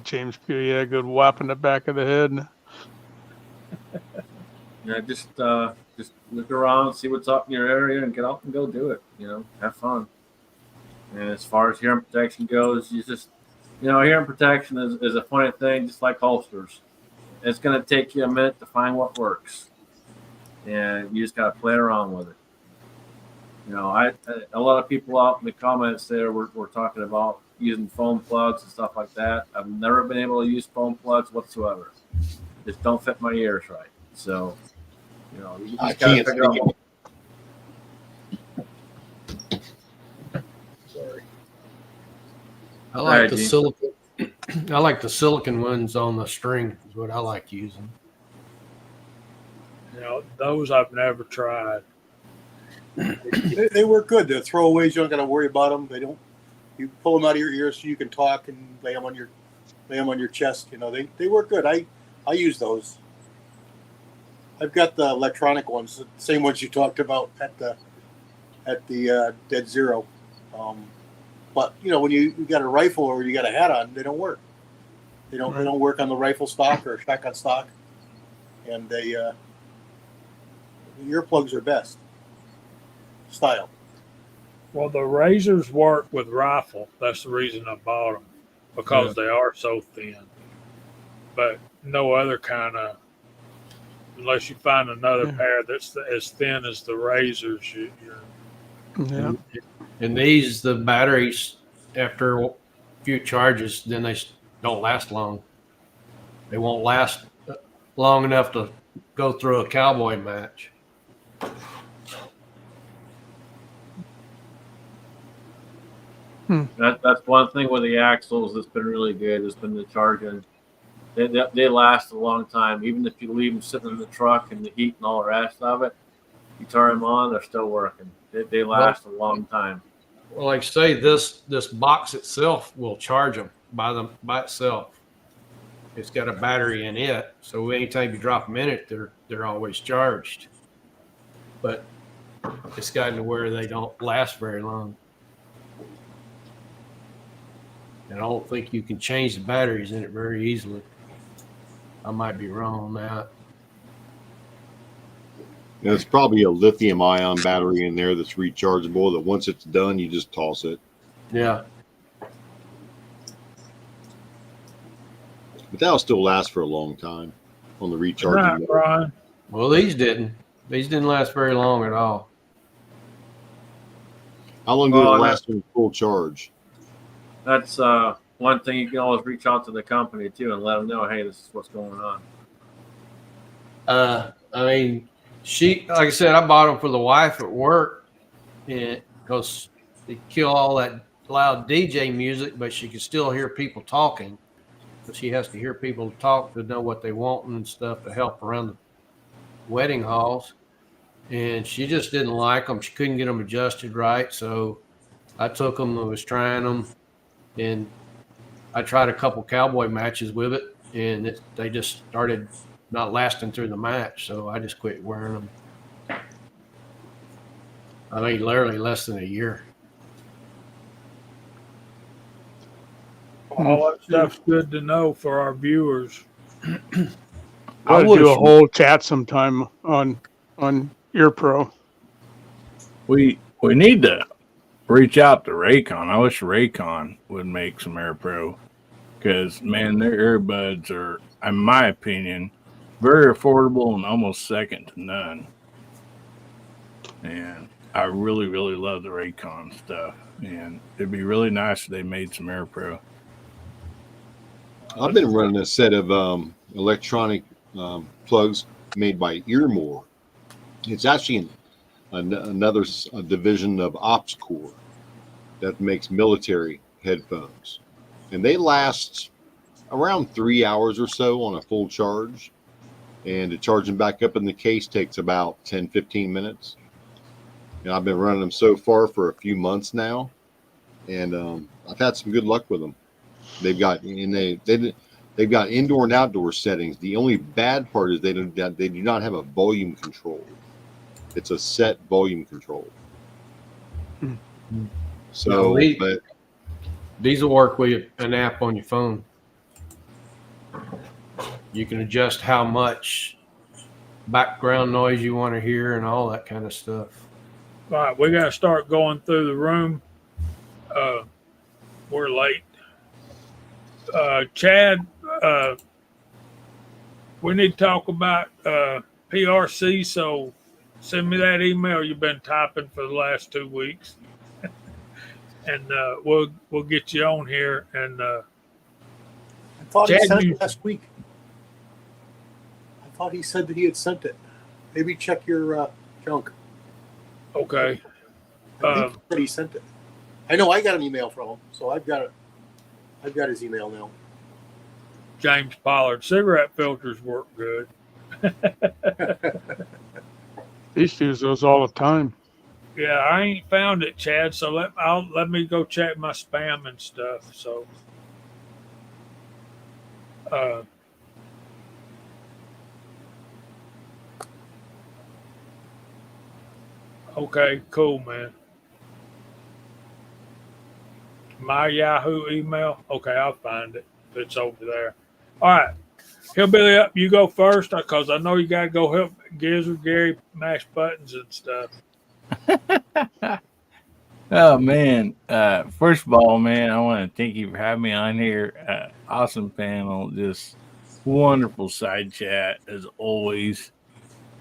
James Q, yeah, good whap in the back of the head. Yeah, just look around, see what's up in your area, and get out and go do it. You know, have fun. And as far as hearing protection goes, you just, you know, hearing protection is a funny thing, just like holsters. It's going to take you a minute to find what works, and you just got to play around with it. You know, a lot of people out in the comments there were talking about using foam plugs and stuff like that. I've never been able to use foam plugs whatsoever. Just don't fit my ears right. So, you know, you just got to figure out. Sorry. I like Right, the Gene. silicon. I like the silicon ones on the string. Is what I like using. You know, those I've never tried. They work good. They're throwaways. You don't got to worry about them. They don't. You pull them out of your ears so you can talk and lay them on your chest. You know, they work good. I use those. I've got the electronic ones, the same ones you talked about at the Dead Zero. But you know, when you got a rifle or you got a hat on, they don't work. They don't work on the rifle stock or shotgun stock, and the earplugs are best style. Well, the razors work with rifle. That's the reason I bought them, because they are so thin. But no other kind of, unless you find another pair that's as thin as the razors. Yeah. And these, the batteries, after a few charges, then they don't last long. They won't last long enough to go through a cowboy match. That's one thing with the axles that's been really good. Has been the charging. They last a long time. Even if you leave them sitting in the truck and the heat and all the rest of it, you turn them on, they're still working. They last a long time. Well, like I say, this box itself will charge them by itself. It's got a battery in it, so anytime you drop them in it, they're always charged. But it's gotten to where they don't last very long. And I don't think you can change the batteries in it very easily. I might be wrong on that. There's probably a lithium ion battery in there that's rechargeable that once it's done, you just toss it. Yeah. But that'll still last for a long time on the Good recharging. night, mode. Brian. Well, these didn't. These didn't last very long at all. How long did it Oh, last in full charge? That's one thing you can always reach out to the company too and let them know, hey, this is what's going on. I mean, like I said, I bought them for the wife at work, and because they kill all that loud DJ music, but she can still hear people talking. But she has to hear people talk to know what they want and stuff to help around the wedding halls. And she just didn't like them. She couldn't get them adjusted right. So I took them and was trying them. And I tried a couple cowboy matches with it, and they just started not lasting through the match. So I just quit wearing them. I mean, literally less than a year. All that stuff's good to know for our viewers. I would do a whole chat sometime on Ear Pro. We need to reach out to Raycon. I wish Raycon would make some Air Pro because, man, their earbuds are, in my opinion, very affordable and almost second to none. And I really, really love the Raycon stuff. And it'd be really nice if they made some Air Pro. I've been running a set of electronic plugs made by Earmore. It's actually another division of OpsCore that makes military headphones. And they last around 3 hours or so on a full charge. And to charge them back up in the case takes about 10, 15 minutes. And I've been running them so far for a few months now. And I've had some good luck with them. They've got indoor and outdoor settings. The only bad part is they do not have a volume control. It's a set volume control. So, but these will work with an app on your phone. You can adjust how much background noise you want to hear and all that kind of stuff. All right, we got to start going through the room. We're late. Chad, we need to talk about PRC, so send me that email you've been typing for the last 2 weeks. And we'll get you on here. And I thought Chad, he sent it last week. I thought he said that he had sent it. Maybe check your junk. Okay. I think he said he sent it. I know I got an email from him, so I've got his email now. James Pollard, cigarette filters work good. These use those all the time. Yeah, I ain't found it, Chad. So let me go check my spam and stuff. So, okay, cool, man. My Yahoo email. Okay, I'll find it. It's over there. All right, Hillbilly Up. You go first because I know you got to go help Gizzard Gary mash buttons and stuff. Oh man! First of all, man, I want to thank you for having me on here. Awesome panel, just wonderful side chat as always.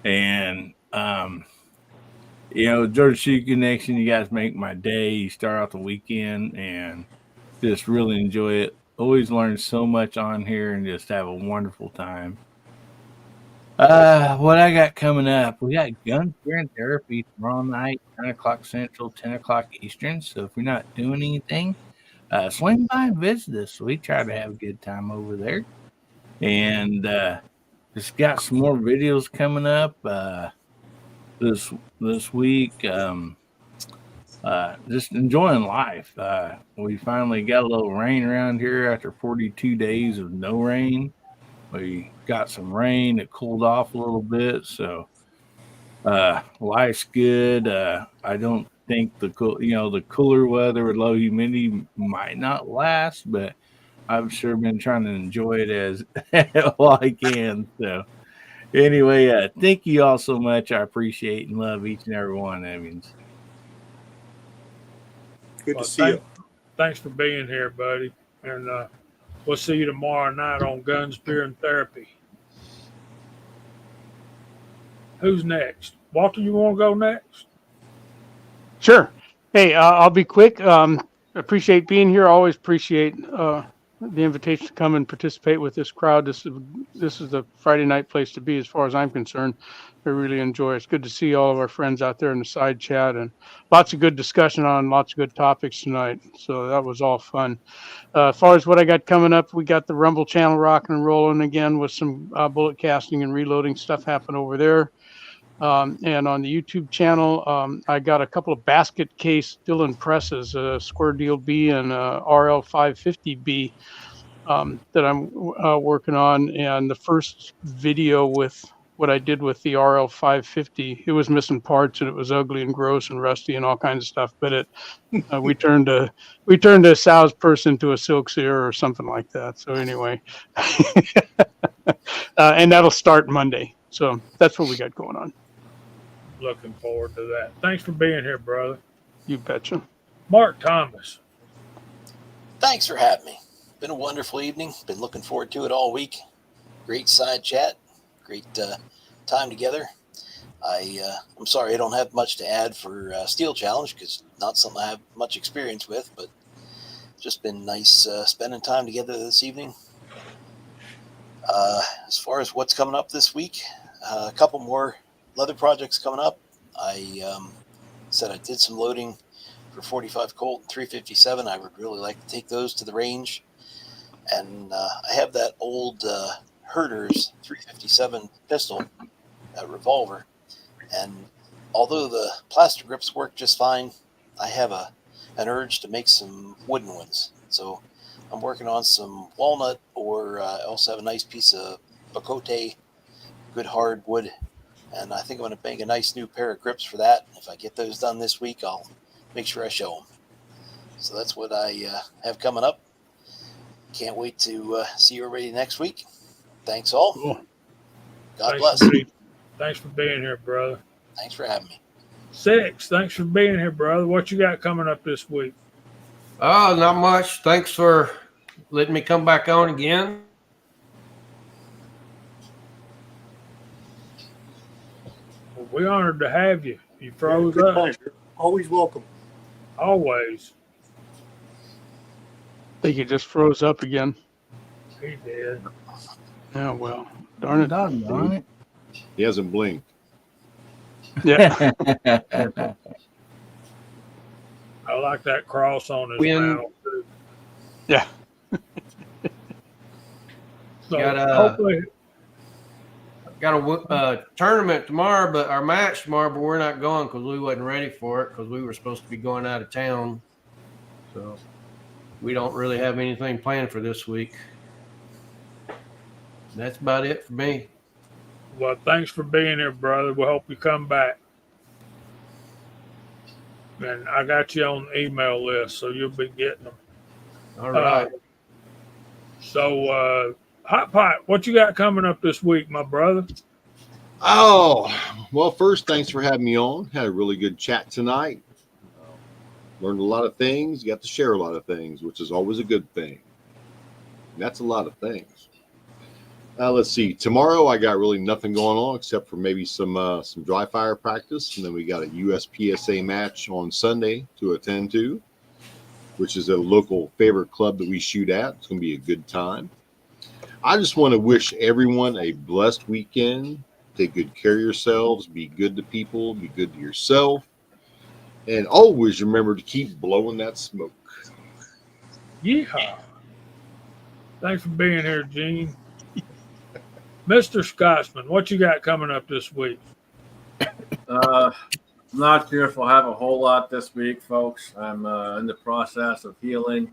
And Georgia Shoe Connection, you guys make my day. You start out the weekend and just really enjoy it. Always learn so much on here and just have a wonderful time. What I got coming up? We got gun fear and therapy tomorrow night, 9 o'clock Central, 10 o'clock Eastern. So if you're not doing anything, swing by and visit us. We try to have a good time over there. And just got some more videos coming up this week. Just enjoying life. We finally got a little rain around here after 42 days of no rain. We got some rain. It cooled off a little bit, so life's good. I don't think the cooler weather with low humidity might not last, but I've sure been trying to enjoy it as while I can. So anyway, thank you all so much. I appreciate and love each and every one of you. Good Well, to see you. Thanks for being here, buddy. And we'll see you tomorrow night on Guns, Beer, and Therapy. Who's next? Walter, you want to go next? Sure. Hey, I'll be quick. Appreciate being here. Always appreciate the invitation to come and participate with this crowd. This is the Friday night place to be, as far as I'm concerned. I really enjoy it. It's good to see all of our friends out there in the side chat, and lots of good discussion on lots of good topics tonight. So that was all fun. As far as what I got coming up, we got the Rumble channel rocking and rolling again with some bullet casting and reloading stuff happening over there. And on the YouTube channel, I got a couple of basket case Dillon presses, Square Deal B and RL 550B that I'm working on. And the first video with what I did with the RL 550, it was missing parts and it was ugly and gross and rusty and all kinds of stuff. But we turned a sow's purse into a silk seer or something like that. So anyway, and that'll start Monday. So that's what we got going on. Looking forward to that. Thanks for being here, brother. You betcha. Mark Thomas. Thanks for having me. Been a wonderful evening. Been looking forward to it all week. Great side chat. Great time together. I'm sorry I don't have much to add for Steel Challenge because not something I have much experience with, but just been nice spending time together this evening. As far as what's coming up this week, a couple more leather projects coming up. I said I did some loading for 45 Colt and 357. I would really like to take those to the range. And I have that old Herder's 357 pistol, revolver. And although the plastic grips work just fine, I have an urge to make some wooden ones. So I'm working on some walnut, or I also have a nice piece of Bacote, good hard wood. And I think I'm going to make a nice new pair of grips for that. If I get those done this week, I'll make sure I show them. So that's what I have coming up. Can't wait to see everybody next week. Thanks all. Cool. God bless. Thanks for being here, brother. Thanks for having me. Six, thanks for being here, brother. What you got coming up this week? Oh, not much. Thanks for letting me come back on again. Well, we're honored to have you. You froze Good up. time. You're always welcome. Always. I think he just froze up again. He did. Yeah, well, darn it. Doggone it. He hasn't blinked. Yeah. I like that cross on his When- mouth, too. Yeah. So Got hopefully, a tournament tomorrow, but our match tomorrow, but we're not going because we wasn't ready for it because we were supposed to be going out of town. So we don't really have anything planned for this week. That's about it for me. well, thanks for being here, brother. We hope you come back. And I got you on the email list, so you'll be getting them. All right. So, Hot Pot, what you got coming up this week, my brother? Oh, well, first, thanks for having me on. Had a really good chat tonight. Learned a lot of things. Got to share a lot of things, which is always a good thing. And that's a lot of things. Let's see. Tomorrow, I got really nothing going on except for maybe some dry fire practice, and then we got a USPSA match on Sunday to attend to, which is a local favorite club that we shoot at. It's going to be a good time. I just want to wish everyone a blessed weekend. Take good care of yourselves. Be good to people. Be good to yourself. And always remember to keep blowing that smoke. Yeehaw. Thanks for being here, Gene. Mr. Scotsman, what you got coming up this week? I'm not sure if I'll have a whole lot this week, folks. I'm in the process of healing.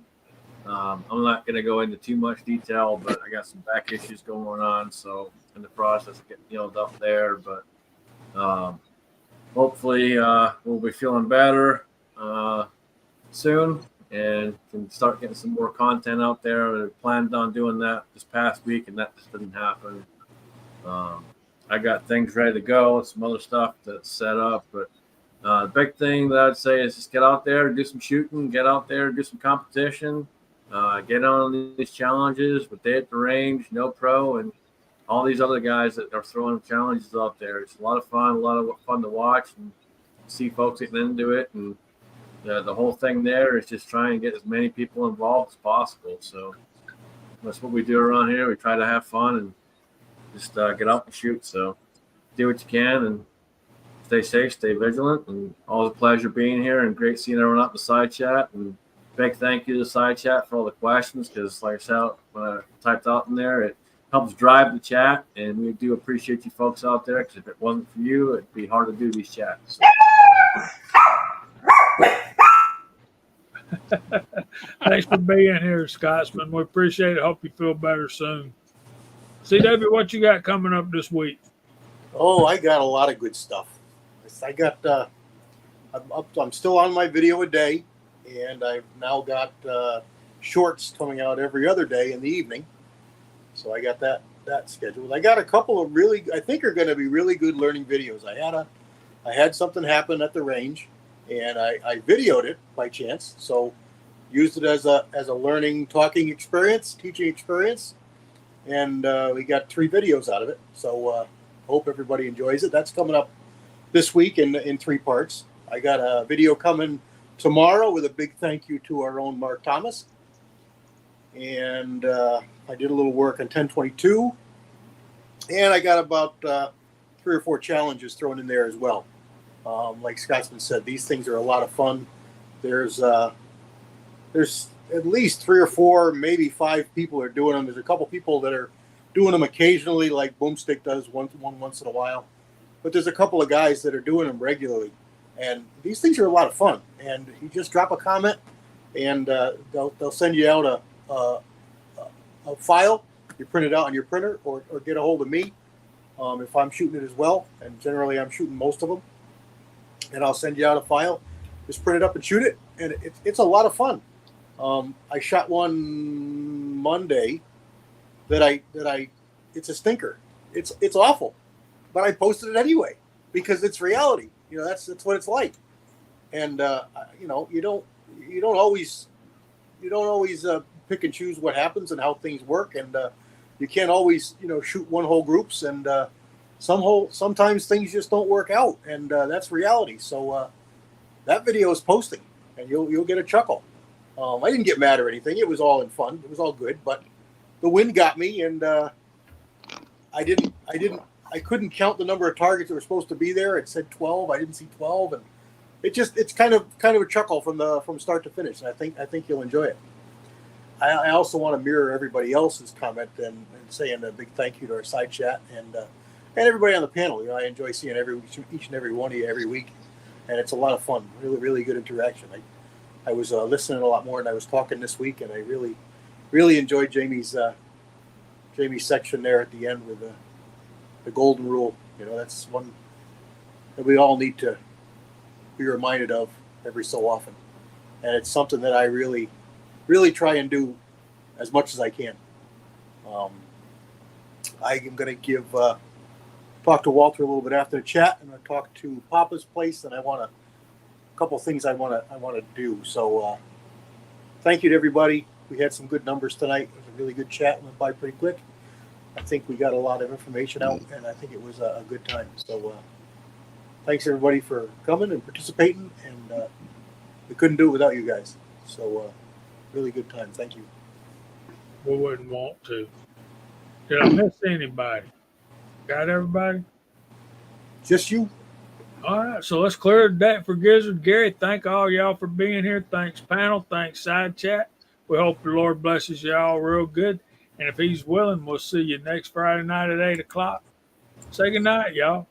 I'm not going to go into too much detail, but I got some back issues going on, so in the process of getting healed up there. But hopefully, we'll be feeling better soon and can start getting some more content out there. I planned on doing that this past week, and that just didn't happen. I got things ready to go, some other stuff that's set up, but the big thing that I'd say is just get out there, do some shooting, get out there, do some competition, get on these challenges with Day at the Range, No Pro, and all these other guys that are throwing challenges out there. It's a lot of fun to watch and see folks getting into it. And the whole thing there is just trying to get as many people involved as possible. So that's what we do around here. We try to have fun and just get out and shoot. So do what you can and stay safe, stay vigilant, and always a pleasure being here and great seeing everyone up in the side chat. And big thank you to the side chat for all the questions, because like I said, when I typed out in there, it helps drive the chat, and we do appreciate you folks out there, because if it wasn't for you, it'd be hard to do these chats. So. Thanks for being here, Scotsman. We appreciate it. Hope you feel better soon. CW, what you got coming up this week? Oh, I got a lot of good stuff. I got, I'm still on my video a day, and I've now got shorts coming out every other day in the evening. So I got that scheduled. I got a couple of really, I think are going to be really good learning videos. I had something happen at the range, and I videoed it by chance. So used it as a learning, talking experience, teaching experience. And we got 3 videos out of it. So hope everybody enjoys it. That's coming up this week in 3 parts. I got a video coming tomorrow with a big thank you to our own Mark Thomas. And I did a little work on 1022. And I got about 3 or 4 challenges thrown in there as well. Like Scotsman said, these things are a lot of fun. There's at least 3 or 4, maybe 5 people are doing them. There's a couple people that are doing them occasionally, like Boomstick does once in a while. But there's a couple of guys that are doing them regularly. And these things are a lot of fun. And you just drop a comment, and they'll send you out a file. You print it out on your printer, or get a hold of me if I'm shooting it as well. And generally, I'm shooting most of them. And I'll send you out a file. Just print it up and shoot it. And it's a lot of fun. I shot one Monday that it's a stinker. It's awful, but I posted it anyway because it's reality. You know, that's what it's like. And you know, you don't always pick and choose what happens and how things work, and you can't always shoot one whole groups, and sometimes things just don't work out, and that's reality. So that video is posting, and you'll get a chuckle. I didn't get mad or anything. It was all in fun. It was all good, but the wind got me, and I couldn't count the number of targets that were supposed to be there. It said 12. I didn't see 12, and it's kind of a chuckle from start to finish. And I think you'll enjoy it. I also want to mirror everybody else's comment and saying a big thank you to our side chat and everybody on the panel. You know, I enjoy seeing each and every one of you every week, and it's a lot of fun. Really, really good interaction. I was listening a lot more, and I was talking this week, and I really, really enjoyed Jamie's section there at the end with the golden rule. You know, that's one that we all need to be reminded of every so often, and it's something that I really, really try and do as much as I can. I am going to talk to Walter a little bit after the chat, and I'll talk to Papa's place, and I want a couple of things I want to do. So thank you to everybody. We had some good numbers tonight. It was a really good chat. Went by pretty quick. I think we got a lot of information out, and I think it was a good time. So thanks everybody for coming and participating, and we couldn't do it without you guys. So really good time. Thank you. We wouldn't want to. Did I miss anybody? Got everybody? Just you. All right, so let's clear the deck for Gizzard. Gary, thank all y'all for being here. Thanks, panel. Thanks, side chat. We hope the Lord blesses y'all real good. And if He's willing, we'll see you next Friday night at 8 o'clock. Say good night, y'all.